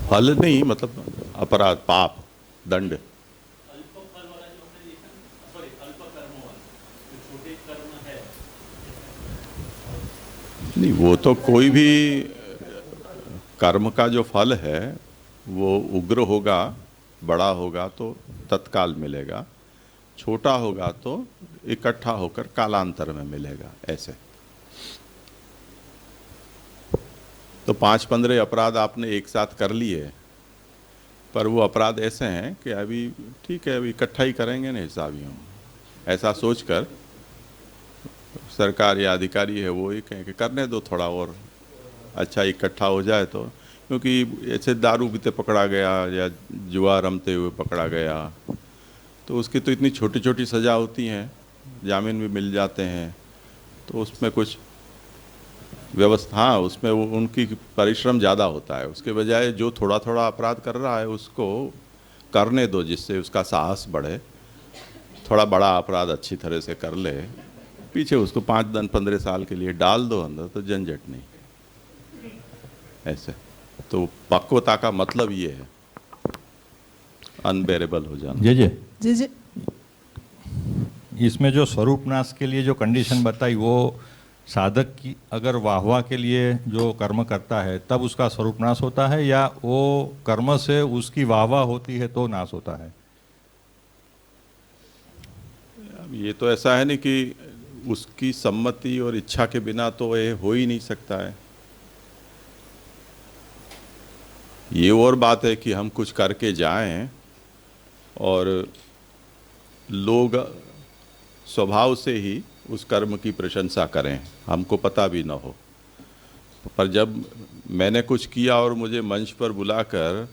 फल नहीं, मतलब अपराध, पाप, दंड। नहीं, वो तो कोई भी कर्म का जो फल है वो उग्र होगा, बड़ा होगा तो तत्काल मिलेगा, छोटा होगा तो इकट्ठा होकर कालांतर में मिलेगा। ऐसे तो 5-15 अपराध आपने एक साथ कर लिए, पर वो अपराध ऐसे हैं कि अभी ठीक है, अभी इकट्ठा ही करेंगे ना हिसाबियों, ऐसा सोचकर सरकार या अधिकारी है वो ये कहें कि करने दो थोड़ा और अच्छा इकट्ठा हो जाए। तो क्योंकि ऐसे दारू पीते पकड़ा गया या जुआ रमते हुए पकड़ा गया तो उसकी तो इतनी छोटी छोटी सज़ा होती हैं, जामीन भी मिल जाते हैं, तो उसमें कुछ व्यवस्था, हाँ उसमें वो उनकी परिश्रम ज़्यादा होता है। उसके बजाय जो थोड़ा थोड़ा अपराध कर रहा है उसको करने दो, जिससे उसका साहस बढ़े, थोड़ा बड़ा अपराध अच्छी तरह से कर ले, पीछे उसको 5-15 साल के लिए डाल दो अंदर, तो झंझट नहीं। ऐसे तो पक्वता का मतलब ये है अनबेरेबल हो जाना। जी जी जी जी। इसमें जो स्वरूप नाश के लिए जो कंडीशन बताई, वो साधक की अगर वाहवा के लिए जो कर्म करता है तब उसका स्वरूप नाश होता है, या वो कर्म से उसकी वाहवा होती है तो नाश होता है? अब ये तो ऐसा है नहीं कि उसकी सम्मति और इच्छा के बिना तो ये हो ही नहीं सकता है। ये और बात है कि हम कुछ करके जाएं और लोग स्वभाव से ही उस कर्म की प्रशंसा करें, हमको पता भी ना हो। पर जब मैंने कुछ किया और मुझे मंच पर बुलाकर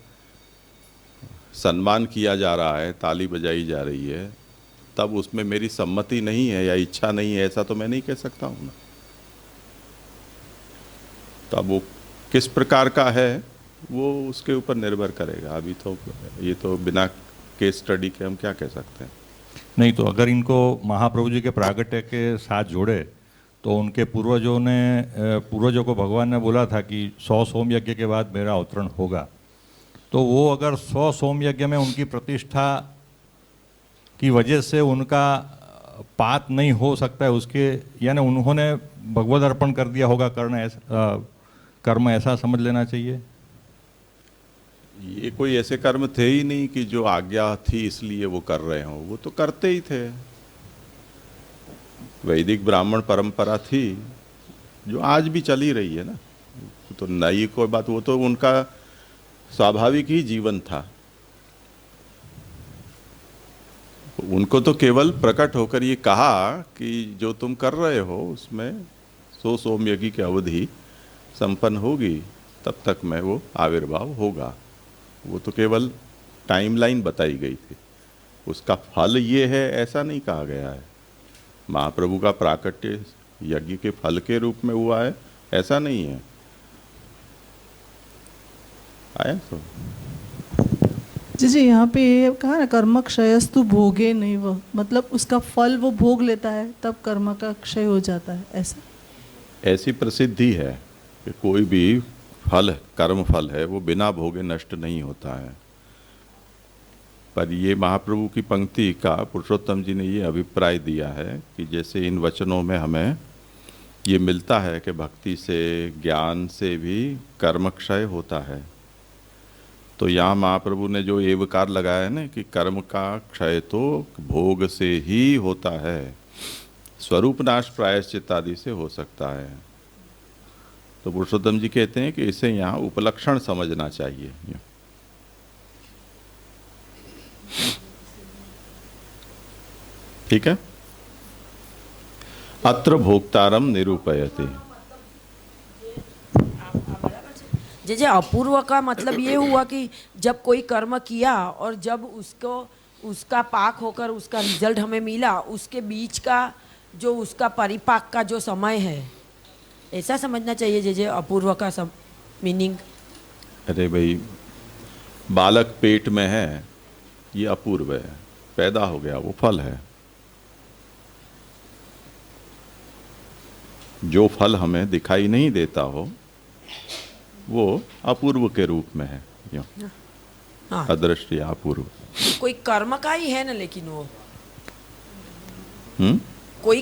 सम्मान किया जा रहा है, ताली बजाई जा रही है, तब उसमें मेरी सम्मति नहीं है या इच्छा नहीं है, ऐसा तो मैं नहीं कह सकता हूँ ना। तो अब वो किस प्रकार का है वो उसके ऊपर निर्भर करेगा। अभी तो ये तो बिना केस स्टडी के हम क्या कह सकते हैं। नहीं तो अगर इनको महाप्रभु जी के प्रागट्य के साथ जोड़े तो उनके पूर्वजों को भगवान ने बोला था कि 100 सोम यज्ञ के बाद मेरा अवतरण होगा, तो वो अगर 100 सोम यज्ञ में उनकी प्रतिष्ठा की वजह से उनका पात नहीं हो सकता है, उसके यानी उन्होंने भगवद अर्पण कर दिया होगा, कर्म ऐसा समझ लेना चाहिए। ये कोई ऐसे कर्म थे ही नहीं कि जो आज्ञा थी इसलिए वो कर रहे हों, वो तो करते ही थे। वैदिक ब्राह्मण परंपरा थी जो आज भी चली रही है ना, तो नई कोई बात, वो तो उनका स्वाभाविक ही जीवन था। उनको तो केवल प्रकट होकर ये कहा कि जो तुम कर रहे हो उसमें 100 सोम यज्ञ की अवधि संपन्न होगी, तब तक में वो आविर्भाव होगा। वो तो केवल टाइमलाइन बताई गई थी, उसका फल ये है ऐसा नहीं कहा गया है। महाप्रभु का प्राकट्य यज्ञ के फल के रूप में हुआ है ऐसा नहीं है। आया तो जी जी, यहाँ पे ये कहा ना कर्म क्षयस्तु भोगे नहीं, वह मतलब उसका फल वो भोग लेता है तब कर्म का क्षय हो जाता है, ऐसा ऐसी प्रसिद्धि है कि कोई भी फल, कर्म फल है, वो बिना भोगे नष्ट नहीं होता है। पर ये महाप्रभु की पंक्ति का पुरुषोत्तम जी ने ये अभिप्राय दिया है कि जैसे इन वचनों में हमें ये मिलता है कि भक्ति से, ज्ञान से भी कर्म क्षय होता है, तो यहाँ महाप्रभु ने जो एवकार लगाया है ना कि कर्म का क्षय तो भोग से ही होता है, स्वरूप नाश प्रायश्चित आदि से हो सकता है। तो पुरुषोत्तम जी कहते हैं कि इसे यहाँ उपलक्षण समझना चाहिए। ठीक है। अत्र भोक्तारम निरूपयते। जैसे अपूर्व का मतलब ये हुआ कि जब कोई कर्म किया और जब उसको उसका पाक होकर उसका रिजल्ट हमें मिला, उसके बीच का जो उसका परिपाक का जो समय है, ऐसा समझना चाहिए जे अपूर्व का सब मीनिंग। अरे भाई, बालक पेट में है, ये अपूर्व है, पैदा हो गया, वो फल है। जो फल हमें दिखाई नहीं देता हो वो अपूर्व के रूप में है, क्यों? हाँ, अदृश्य या अपूर्व। कोई कर्म का ही है ना, लेकिन वो हम्म? कोई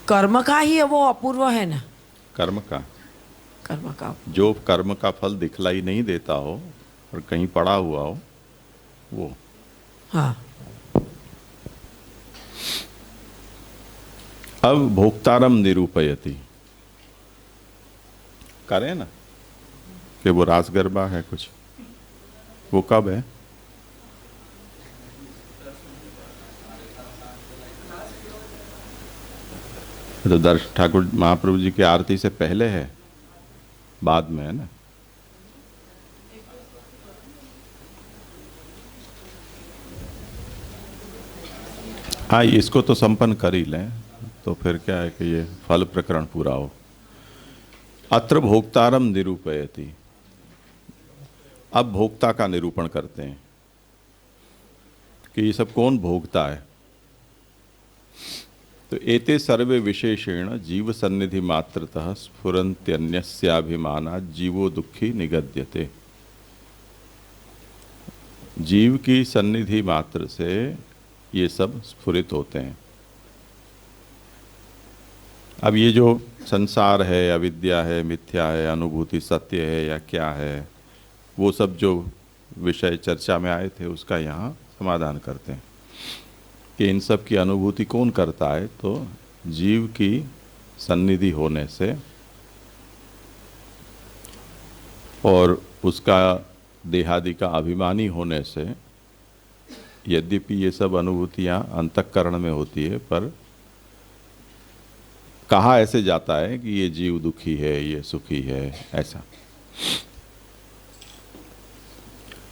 कर्म का ही है, वो अपूर्व है ना। कर्म का, कर्म का जो कर्म का फल दिखलाई नहीं देता हो और कहीं पड़ा हुआ हो वो। हाँ। अब भोक्तारम निरूपयति करें ना कि वो रास गरबा है कुछ, वो कब है? तो दर्श ठाकुर महाप्रभु जी की आरती से पहले है, बाद में है ना? हाँ, इसको तो संपन्न कर ही लें, तो फिर क्या है कि ये फल प्रकरण पूरा हो। अत्र भोक्तारम निरूपयति, अब भोक्ता का निरूपण करते हैं कि ये सब कौन भोगता है। तो एते सर्वे विशेषेण जीव सन्निधि मात्रतः स्फुरन्त्यन्यस्याभिमानात् जीवो दुखी निगद्यते। जीव की सन्निधि मात्र से ये सब स्फुरित होते हैं। अब ये जो संसार है, अविद्या है, मिथ्या है, अनुभूति सत्य है या क्या है, वो सब जो विषय चर्चा में आए थे उसका यहाँ समाधान करते हैं कि इन सब की अनुभूति कौन करता है। तो जीव की सन्निधि होने से और उसका देहादि का अभिमानी होने से, यद्यपि ये सब अनुभूतियाँ अंतःकरण में होती है, पर कहा ऐसे जाता है कि ये जीव दुखी है, ये सुखी है, ऐसा।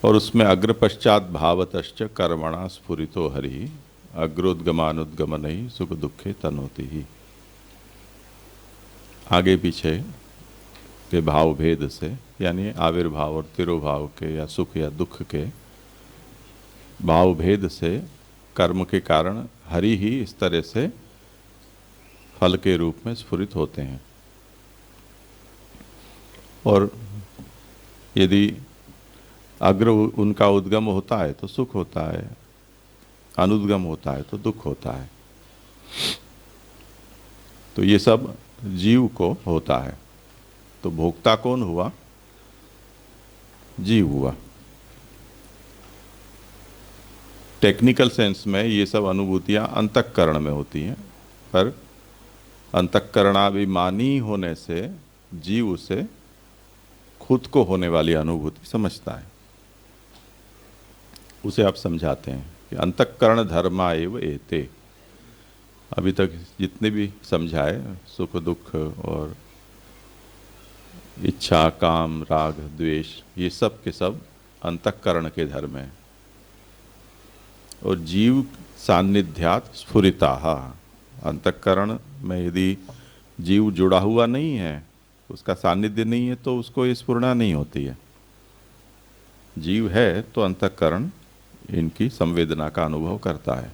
और उसमें अग्र पश्चात भावतश्च कर्मणा स्फुरितो हरि अग्रोद्गमानुद्गमनहि सुख दुखे तनोति ही। आगे पीछे के भाव भेद से, यानी आविर्भाव और तिरोभाव के या सुख या दुख के भाव भेद से कर्म के कारण हरि ही इस तरह से फल के रूप में स्फुरित होते हैं। और यदि अग्र उनका उद्गम होता है तो सुख होता है, अनुद्गम होता है तो दुख होता है। तो ये सब जीव को होता है। तो भोक्ता कौन हुआ? जीव हुआ। टेक्निकल सेंस में ये सब अनुभूतियां अंतःकरण में होती हैं, पर अंतःकरणाभिमानी होने से जीव उसे खुद को होने वाली अनुभूति समझता है। उसे आप समझाते हैं कि अंतःकरण धर्मा एव एते। अभी तक जितने भी समझाए, सुख दुख और इच्छा, काम, राग, द्वेष, ये सब के सब अंतःकरण के धर्म हैं। और जीव सान्निध्यात स्फुरिताः, अंतःकरण में यदि जीव जुड़ा हुआ नहीं है, उसका सान्निध्य नहीं है, तो उसको ये स्फुरना नहीं होती है। जीव है तो अंतःकरण इनकी संवेदना का अनुभव करता है।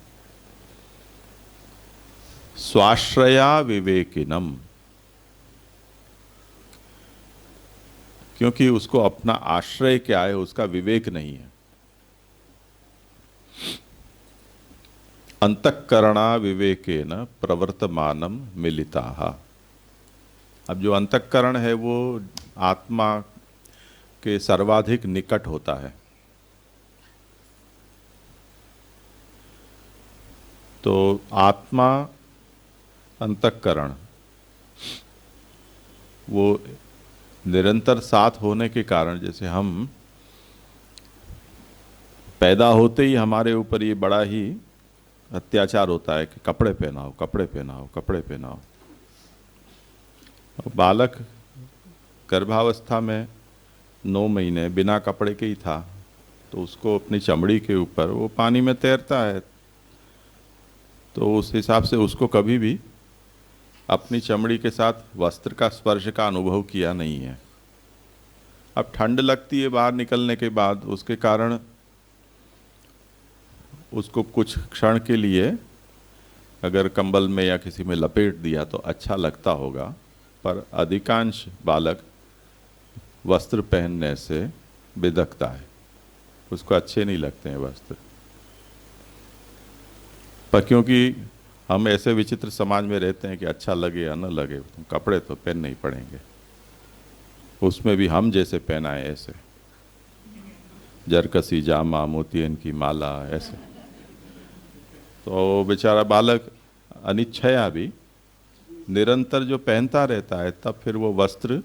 स्वाश्रया विवेकिनम, क्योंकि उसको अपना आश्रय क्या है उसका विवेक नहीं है। अंतःकरणा विवेकेन प्रवर्तमानम मिलिताः। अब जो अंतःकरण है वो आत्मा के सर्वाधिक निकट होता है। तो आत्मा अंतःकरण वो निरंतर साथ होने के कारण, जैसे हम पैदा होते ही हमारे ऊपर ये बड़ा ही अत्याचार होता है कि कपड़े पहनाओ, कपड़े पहनाओ, कपड़े पहनाओ। बालक गर्भावस्था में 9 महीने बिना कपड़े के ही था, तो उसको अपनी चमड़ी के ऊपर वो पानी में तैरता है, तो उस हिसाब से उसको कभी भी अपनी चमड़ी के साथ वस्त्र का स्पर्श का अनुभव किया नहीं है। अब ठंड लगती है बाहर निकलने के बाद, उसके कारण उसको कुछ क्षण के लिए अगर कंबल में या किसी में लपेट दिया तो अच्छा लगता होगा, पर अधिकांश बालक वस्त्र पहनने से बिदकता है, उसको अच्छे नहीं लगते हैं वस्त्र। पर क्योंकि हम ऐसे विचित्र समाज में रहते हैं कि अच्छा लगे या न लगे, कपड़े तो पहनने ही पड़ेंगे, उसमें भी हम जैसे पहनाए ऐसे जरकसी जामा, मोतियन की माला, ऐसे। तो बेचारा बालक अनिच्छया भी निरंतर जो पहनता रहता है, तब फिर वो वस्त्र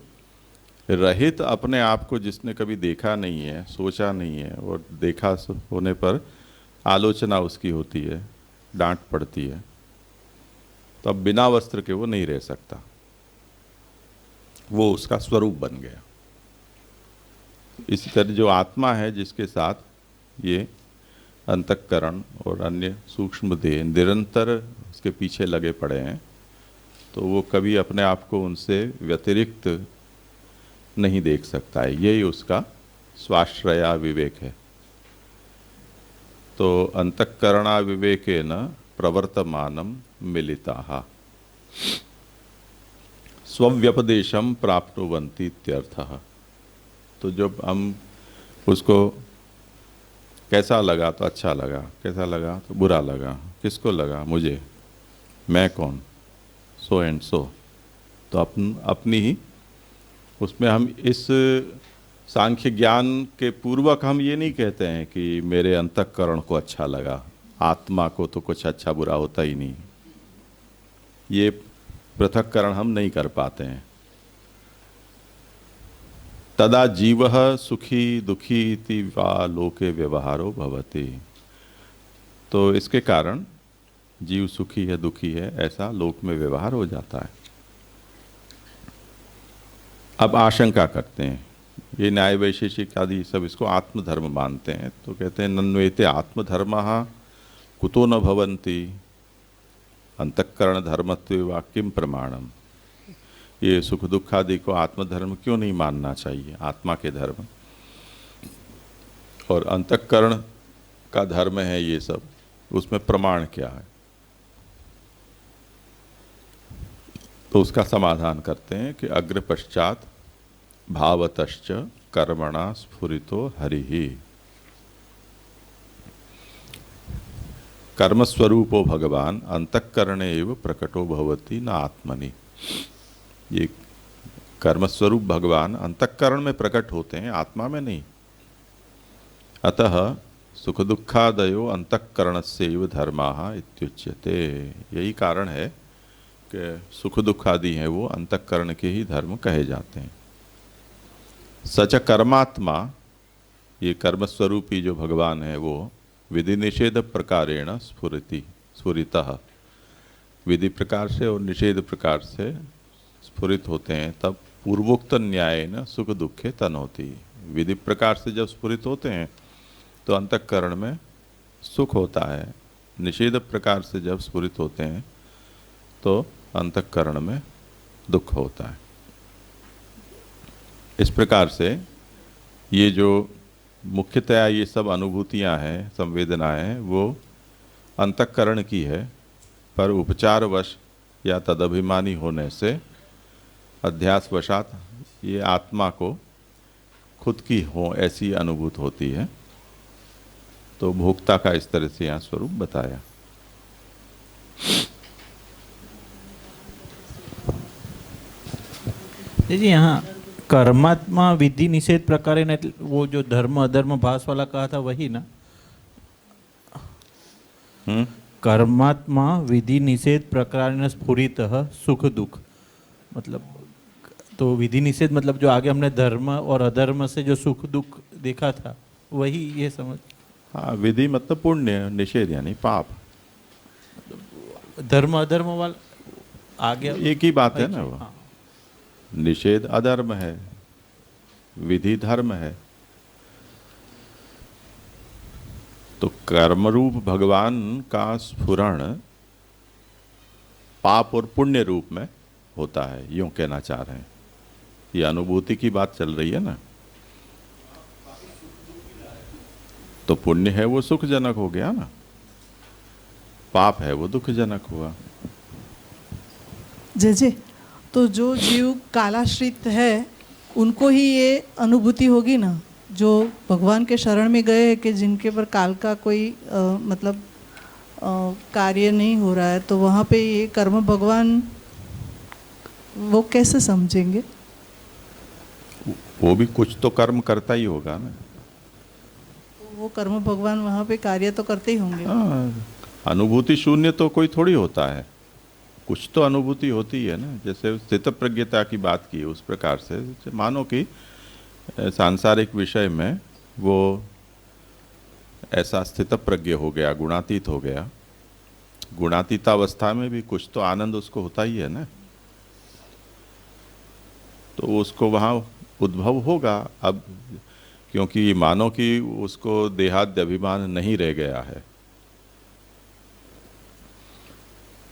रहित अपने आप को जिसने कभी देखा नहीं है, सोचा नहीं है, और देखा होने पर आलोचना उसकी होती है, डांट पड़ती है, तो अब बिना वस्त्र के वो नहीं रह सकता, वो उसका स्वरूप बन गया। इसी तरह जो आत्मा है जिसके साथ ये अंतःकरण और अन्य सूक्ष्म देह निरंतर उसके पीछे लगे पड़े हैं, तो वो कभी अपने आप को उनसे व्यतिरिक्त नहीं देख सकता है। यही उसका स्वाश्रया विवेक है। तो अंतःकरणा विवेकेन प्रवर्तमानम मिलिताः स्वव्यपदेशम प्राप्नुवन्ति इत्यर्थः। तो जब हम उसको कैसा लगा तो अच्छा लगा, कैसा लगा तो बुरा लगा, किसको लगा, मुझे, मैं कौन, सो एंड सो, तो अपनी ही उसमें हम इस सांख्य ज्ञान के पूर्वक हम ये नहीं कहते हैं कि मेरे अंतःकरण को अच्छा लगा, आत्मा को तो कुछ अच्छा बुरा होता ही नहीं, ये पृथक्करण हम नहीं कर पाते हैं। तदा जीवः सुखी दुखी इति वा लोके व्यवहारो भवति। तो इसके कारण जीव सुखी है दुखी है ऐसा लोक में व्यवहार हो जाता है। अब आशंका करते हैं, ये न्याय वैशेषिक आदि सब इसको आत्मधर्म मानते हैं, तो कहते हैं नन्वेते आत्मधर्मः कुतो न भवन्ति अंतःकरण धर्मत्वे वा किम प्रमाणम। ये सुख दुख आदि को आत्मधर्म क्यों नहीं मानना चाहिए, आत्मा के धर्म, और अंतःकरण का धर्म है ये सब, उसमें प्रमाण क्या है। तो उसका समाधान करते हैं कि अग्र पश्चात भावतश्च कर्मणा स्फुरितो हरिः कर्मस्वरूपो भगवान अंतःकरणे एव प्रकटो भवति न आत्मनि। ये कर्मस्वरूप भगवान अंतःकरण में प्रकट होते हैं, आत्मा में नहीं। अतः सुख दुखादयो अंतःकरणस्यैव धर्माः इत्युच्यते। यही कारण है कि सुख दुख आदि हैं वो अंतःकरण के ही धर्म कहे जाते हैं। सच कर्मात्मा, ये कर्मस्वरूपी जो भगवान है वो विधि निषेध प्रकारेण स्फुरितः, विधि प्रकार से और निषेध प्रकार से स्फुरित होते हैं, तब पूर्वोक्त न्यायेन सुख दुखे तनोति। विधि प्रकार से जब स्फुरित होते हैं तो अंतःकरण में सुख होता है, निषेध प्रकार से जब स्फुरित होते हैं तो अंतःकरण में दुख होता है। इस प्रकार से ये जो मुख्यतया ये सब अनुभूतियाँ हैं, संवेदनाएं, वो अंतःकरण की है, पर उपचारवश या तदभिमानी होने से अध्यासवशात ये आत्मा को खुद की हो ऐसी अनुभूत होती है। तो भोक्ता का इस तरह से यहाँ स्वरूप बताया। जी यहाँ कर्मात्मा विधि निषेध प्रकारे ने, वो जो धर्म अधर्म भास वाला कहा था वही ना। कर्मात्मा विधि निषेध प्रकारेण स्फुरितः सुख दुख, मतलब तो विधि निषेध मतलब जो आगे हमने धर्म और अधर्म से जो सुख दुख देखा था वही ये समझ। हाँ, विधि मतलब पुण्य, निषेध यानी पाप। धर्म अधर्म वाला आगे एक ही बात है ना वो। हाँ। निषेध अधर्म है, विधि धर्म है। तो कर्मरूप भगवान का स्फुरण पाप और पुण्य रूप में होता है, यूं कहना चाह रहे हैं। ये अनुभूति की बात चल रही है ना। तो पुण्य है वो सुखजनक हो गया ना, पाप है वो दुखजनक हुआ। जय तो जो जीव कालाश्रित है उनको ही ये अनुभूति होगी ना, जो भगवान के शरण में गए हैं कि जिनके पर काल का कोई मतलब कार्य नहीं हो रहा है, तो वहाँ पे ये कर्म भगवान वो कैसे समझेंगे? वो भी कुछ तो कर्म करता ही होगा ना। वो कर्म भगवान वहाँ पे कार्य तो करते ही होंगे। अनुभूति शून्य तो कोई थोड़ी होता है, कुछ तो अनुभूति होती है ना। जैसे स्थित प्रज्ञता की बात की उस प्रकार से मानो कि सांसारिक विषय में वो ऐसा स्थित प्रज्ञ हो गया, गुणातीत हो गया। गुणातीतावस्था में भी कुछ तो आनंद उसको होता ही है ना, तो उसको वहाँ उद्भव होगा। अब क्योंकि मानो कि उसको देहाद्य अभिमान नहीं रह गया है,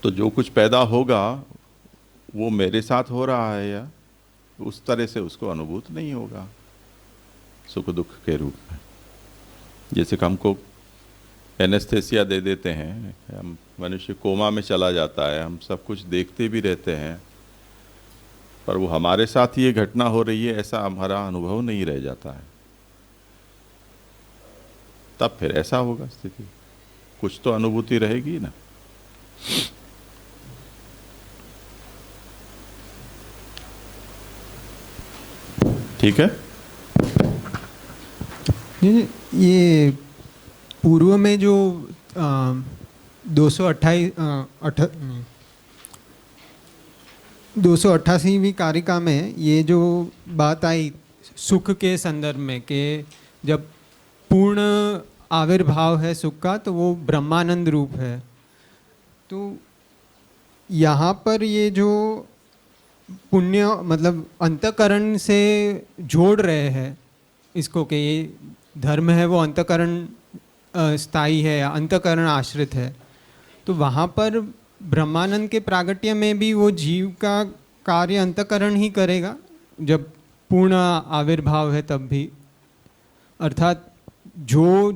तो जो कुछ पैदा होगा वो मेरे साथ हो रहा है या उस तरह से उसको अनुभूत नहीं होगा सुख दुख के रूप में। जैसे कि हमको एनेस्थेसिया दे देते हैं, हम मनुष्य कोमा में चला जाता है, हम सब कुछ देखते भी रहते हैं, पर वो हमारे साथ ये घटना हो रही है ऐसा हमारा अनुभव नहीं रह जाता है। तब फिर ऐसा होगा स्थिति, कुछ तो अनुभूति रहेगी ना। ठीक है। ये पूर्व में जो 288वीं कारिका में ये जो बात आई सुख के संदर्भ में कि जब पूर्ण आविर्भाव है सुख का तो वो ब्रह्मानंद रूप है, तो यहाँ पर ये जो पुण्य मतलब अंतकरण से जोड़ रहे हैं इसको कि ये धर्म है वो अंतकरण स्थायी है या अंतकरण आश्रित है, तो वहाँ पर ब्रह्मानंद के प्रागट्य में भी वो जीव का कार्य अंतकरण ही करेगा जब पूर्ण आविर्भाव है तब भी। अर्थात जो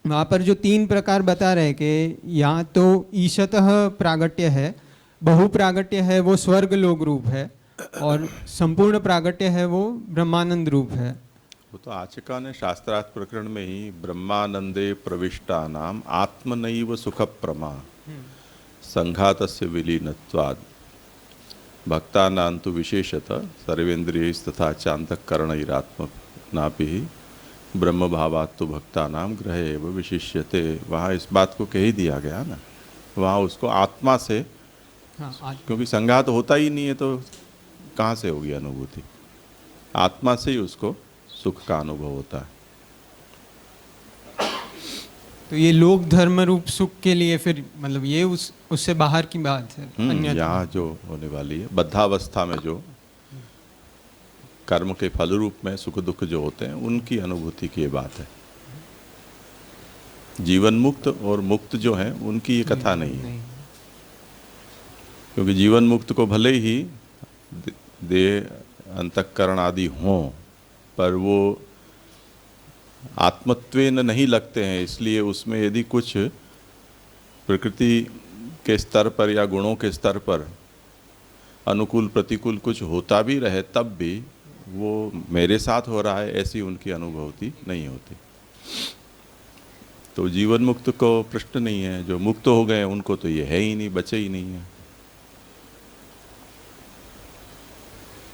वहाँ पर जो 3 प्रकार बता रहे कि यहाँ तो ईशतः प्रागट्य है, बहुप्रागट्य है वो स्वर्ग लोक रूप है, और संपूर्ण प्रागट्य है वो ब्रह्मानंद रूप है। वो तो आचिका ने शास्त्रार्थ प्रकरण में ही ब्रह्मानंदे प्रविष्टा नाम आत्मनैव सुख प्रमा संघातस्य विलीनत्वाद भक्तानान्तु विशेषतः सर्वेन्द्रियस्तथा चान्तःकरणैरात्मनापि ब्रह्म भावात्तु भक्तानाम ग्रहे एव विशिष्यते। वहाँ इस बात को कह ही दिया गया ना, वहाँ उसको आत्मा से, क्योंकि संघात होता ही नहीं है तो कहाँ से होगी अनुभूति, आत्मा से ही उसको सुख का अनुभव होता है। तो ये लोक धर्म रूप सुख के लिए फिर मतलब ये उससे बाहर की बात है। यहाँ जो होने वाली है बद्धावस्था में जो कर्म के फल रूप में सुख दुख जो होते हैं उनकी अनुभूति की बात है। जीवन मुक्त और मुक्त जो है उनकी ये कथा नहीं है, क्योंकि जीवन मुक्त को भले ही देह अंतःकरण आदि हों पर वो आत्मत्वेन नहीं लगते हैं, इसलिए उसमें यदि कुछ प्रकृति के स्तर पर या गुणों के स्तर पर अनुकूल प्रतिकूल कुछ होता भी रहे तब भी वो मेरे साथ हो रहा है ऐसी उनकी अनुभूति नहीं होती। तो जीवन मुक्त को प्रश्न नहीं है, जो मुक्त हो गए उनको तो ये है ही नहीं, बचे ही नहीं है।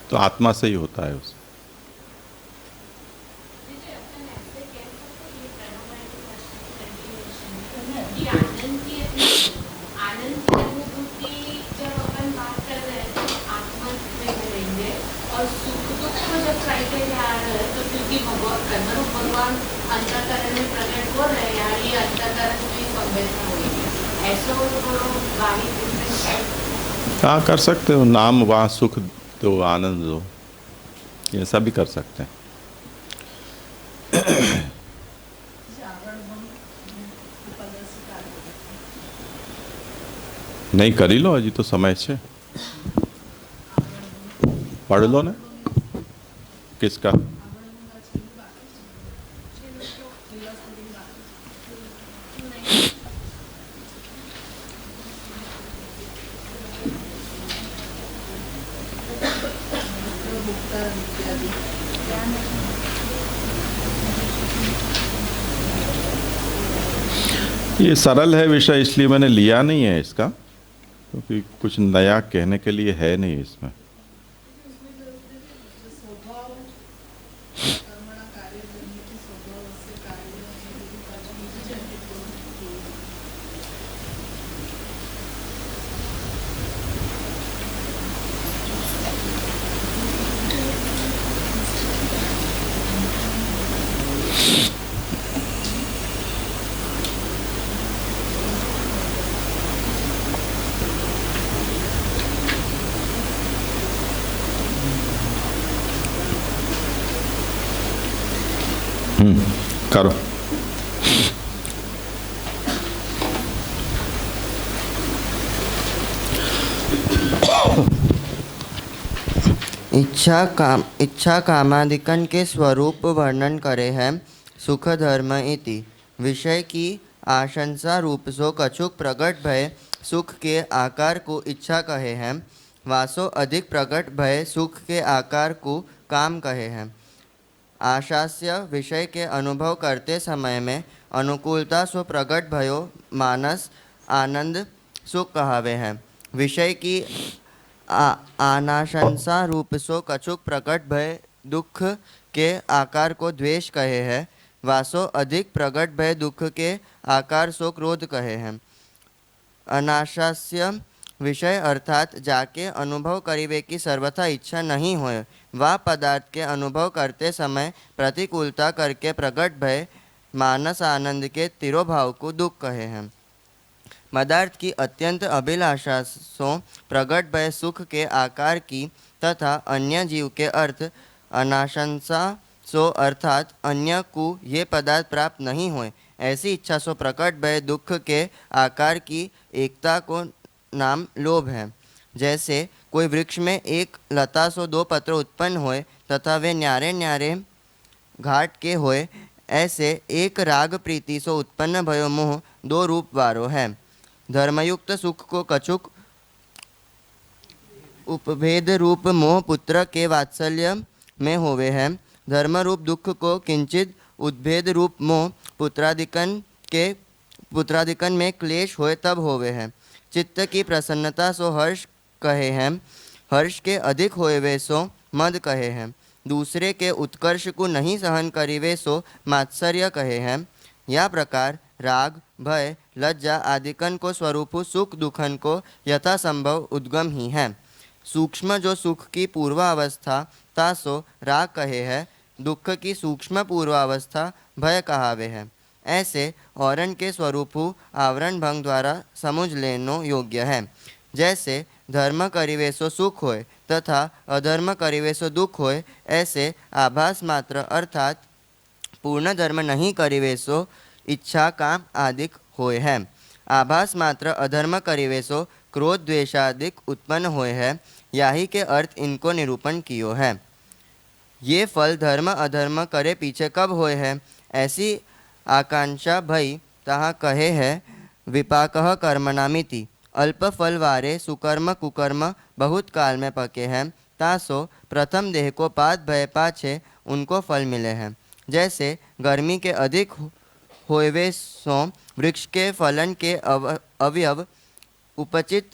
तो आत्मा से ही होता है उसे। हाँ कर सकते हो, नाम वहाँ सुख दो आनंद दो, ये सब भी कर सकते हैं। नहीं કરી લો, હજી તો સમય છે. पढ़ लो ना. किसका? ये सरल है विषय, इसलिए मैंने लिया नहीं है इसका, क्योंकि कुछ नया कहने के लिए है नहीं इसमें. करो. इच्छा कामादिकन के स्वरूप वर्णन करे है सुख धर्म इति. विषय की आशंसा रूप सो कछुक प्रकट भय सुख के आकार को इच्छा कहे हैं. वासो अधिक प्रकट भय सुख के आकार को काम कहे हैं. आशास्य विषय के अनुभव करते समय में अनुकूलता सो प्रकट भयो मानस आनंद सुख कहावे हैं. विषय की अनाशंसा रूप सो कछुक प्रकट भय दुख के आकार को द्वेष कहे हैं. वासो अधिक प्रकट भय दुख के आकार सो क्रोध कहे हैं. अनाशास्य विषय अर्थात जाके अनुभव करीबे की सर्वथा इच्छा नहीं होए वह पदार्थ के अनुभव करते समय प्रतिकूलता करके प्रकट भय मानस आनंद के तिरोभाव को दुख कहे हैं. पदार्थ की अत्यंत अभिलाषा सो प्रकट भय सुख के आकार की तथा अन्य जीव के अर्थ अनाशंसा सो अर्थात अन्य को ये पदार्थ प्राप्त नहीं हुए ऐसी इच्छा सो प्रकट भय दुख के आकार की एकता को नाम लोभ है. जैसे कोई वृक्ष में एक लता सो दो पत्र उत्पन्न होए तथा वे न्यारे न्यारे घाट के होए ऐसे एक राग प्रीति सो उत्पन्न भयो मोह दो रूप वारो है. धर्मयुक्त सुख को कछुक उपभेद रूप मोह पुत्र के वात्सल्य में होवे है. धर्म रूप दुख को किंचित उद्भेद रूप मोह पुत्रादिकन में क्लेश होए तब होवे है. चित्त की प्रसन्नता सो हर्ष कहे हैं. हर्ष के अधिक होए वे सो मद कहे हैं. दूसरे के उत्कर्ष को नहीं सहन करीवे सो मात्सर्य कहे हैं. या प्रकार राग भय लज्जा आदिकन को स्वरूप सुख दुखन को यथासंभव उद्गम ही है. सूक्ष्म जो सुख की पूर्वावस्था तासो राग कहे है. दुख की सूक्ष्म पूर्वावस्था भय कहावे है. ऐसे औरण के स्वरूप आवरण भंग द्वारा समझ लेनो योग्य है. जैसे धर्म करीवे सो सुख होए तथा अधर्म करीवे सो दुख होए ऐसे आभास मात्र अर्थात पूर्ण धर्म नहीं करीवे सो इच्छा काम आदिक होए है. आभास मात्र अधर्म करीवे सो क्रोध द्वेषादिक उत्पन्न होए है. याही के अर्थ इनको निरूपण कियो है. ये फल धर्म अधर्म करे पीछे कब होए है ऐसी आकांक्षा भई तहाँ कहे है विपाकः कर्मणामिति. अल्प फल वारे सुकर्म कुकर्म बहुत काल में पके हैं तासो प्रथम देह को पात भय पाछे उनको फल मिले हैं. जैसे गर्मी के अधिक होवे सो वृक्ष के फलन के अवयव उपचित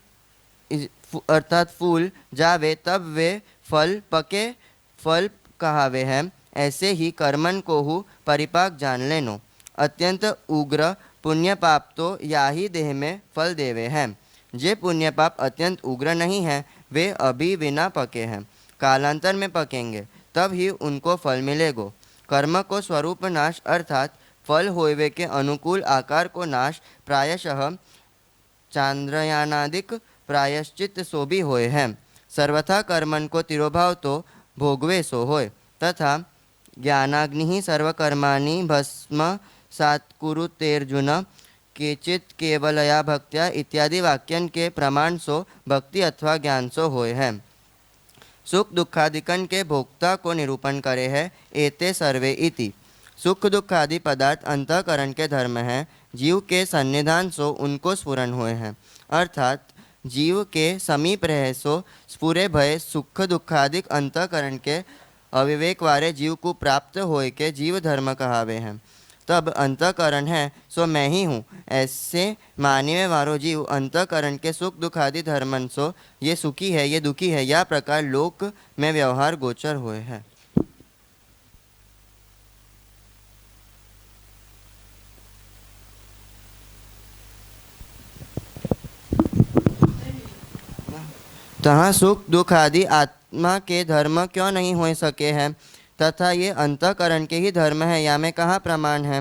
अर्थात फूल जावे तब वे फल पके फल कहावे हैं. ऐसे ही कर्मन को हु परिपाक जान लेनो. अत्यंत उग्र पुण्य पाप तो या ही देह में फल देवे हैं. जे पुण्य पाप अत्यंत उग्र नहीं हैं वे अभी बिना पके हैं. कालांतर में पकेंगे तब ही उनको फल मिलेगो. कर्म को स्वरूप नाश अर्थात फल होवे के अनुकूल आकार को नाश प्रायशः चांद्रयानादिक प्रायश्चित सो भी होए हैं. सर्वथा कर्मन को तिरोभाव तो भोगवे सो होय तथा ज्ञानाग्नि सर्वकर्माणि भस्म सात्कुरुतेर्जुन केचित केवलया भक्त्या इत्यादि वाक्यन के प्रमाण सो भक्ति अथवा ज्ञान सो होए है। सुख दुखादिकन के भोक्ता को निरूपण करे है एते सर्वे इति। सुख दुखादि पदार्थ अंतःकरण के धर्म हैं, जीव के सन्निधान सो उनको स्फुरन हुए हैं, अर्थात जीव के समीप रहे सो स्फुरे भय सुख दुखादिक अंतःकरण के अविवेक वारे जीव को प्राप्त होए के जीव धर्म कहावे हैं। तब अंतःकरण है सो मैं ही हूँ, ऐसे मानिवे वारो जीव अंतःकरण के सुख दुखादि धर्मन सो ये सुखी है ये दुखी है, या प्रकार लोक में व्यवहार गोचर हुए है। तहाँ सुख दुख आदि आत्मा के धर्म क्यों नहीं हो सके हैं, तथा ये अंतःकरण के ही धर्म है, या में कहाँ प्रमाण है।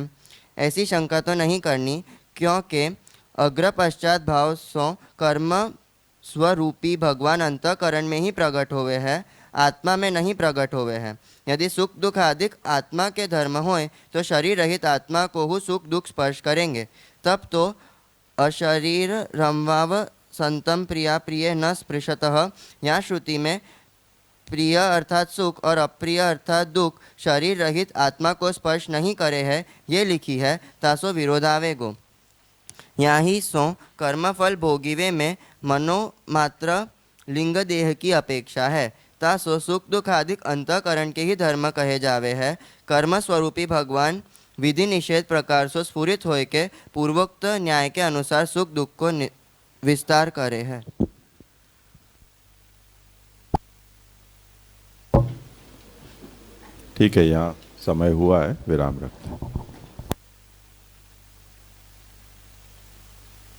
ऐसी शंका तो नहीं करनी, क्योंकि अग्र पश्चात भाव सो कर्म स्वरूपी भगवान अंतःकरण में ही प्रकट हुए हैं, आत्मा में नहीं प्रकट हुए हैं। यदि सुख दुख आदि आत्मा के धर्म होए तो शरीर रहित आत्मा को ही सुख दुख स्पर्श करेंगे, तब तो अशरीर रमवाव संतम प्रिया प्रिय न स्पृशतः, यहाँ श्रुति में प्रिय अर्थात सुख और अप्रिय अर्थात दुख शरीर रहित आत्मा को स्पर्श नहीं करे है, ये लिखी है, तासो विरोधावेगो। यहाँ ही सो कर्मफल भोगिवे में मनो मात्र लिंग देह की अपेक्षा है, तासो सुख दुख आदि अंतःकरण के ही धर्म कहे जावे है। कर्म स्वरूपी भगवान विधि निषेध प्रकार से स्फुरित होए के पूर्वोक्त न्याय के अनुसार सुख दुख को विस्तार करे है। ठीक है, यहाँ समय हुआ है, विराम रखते हैं।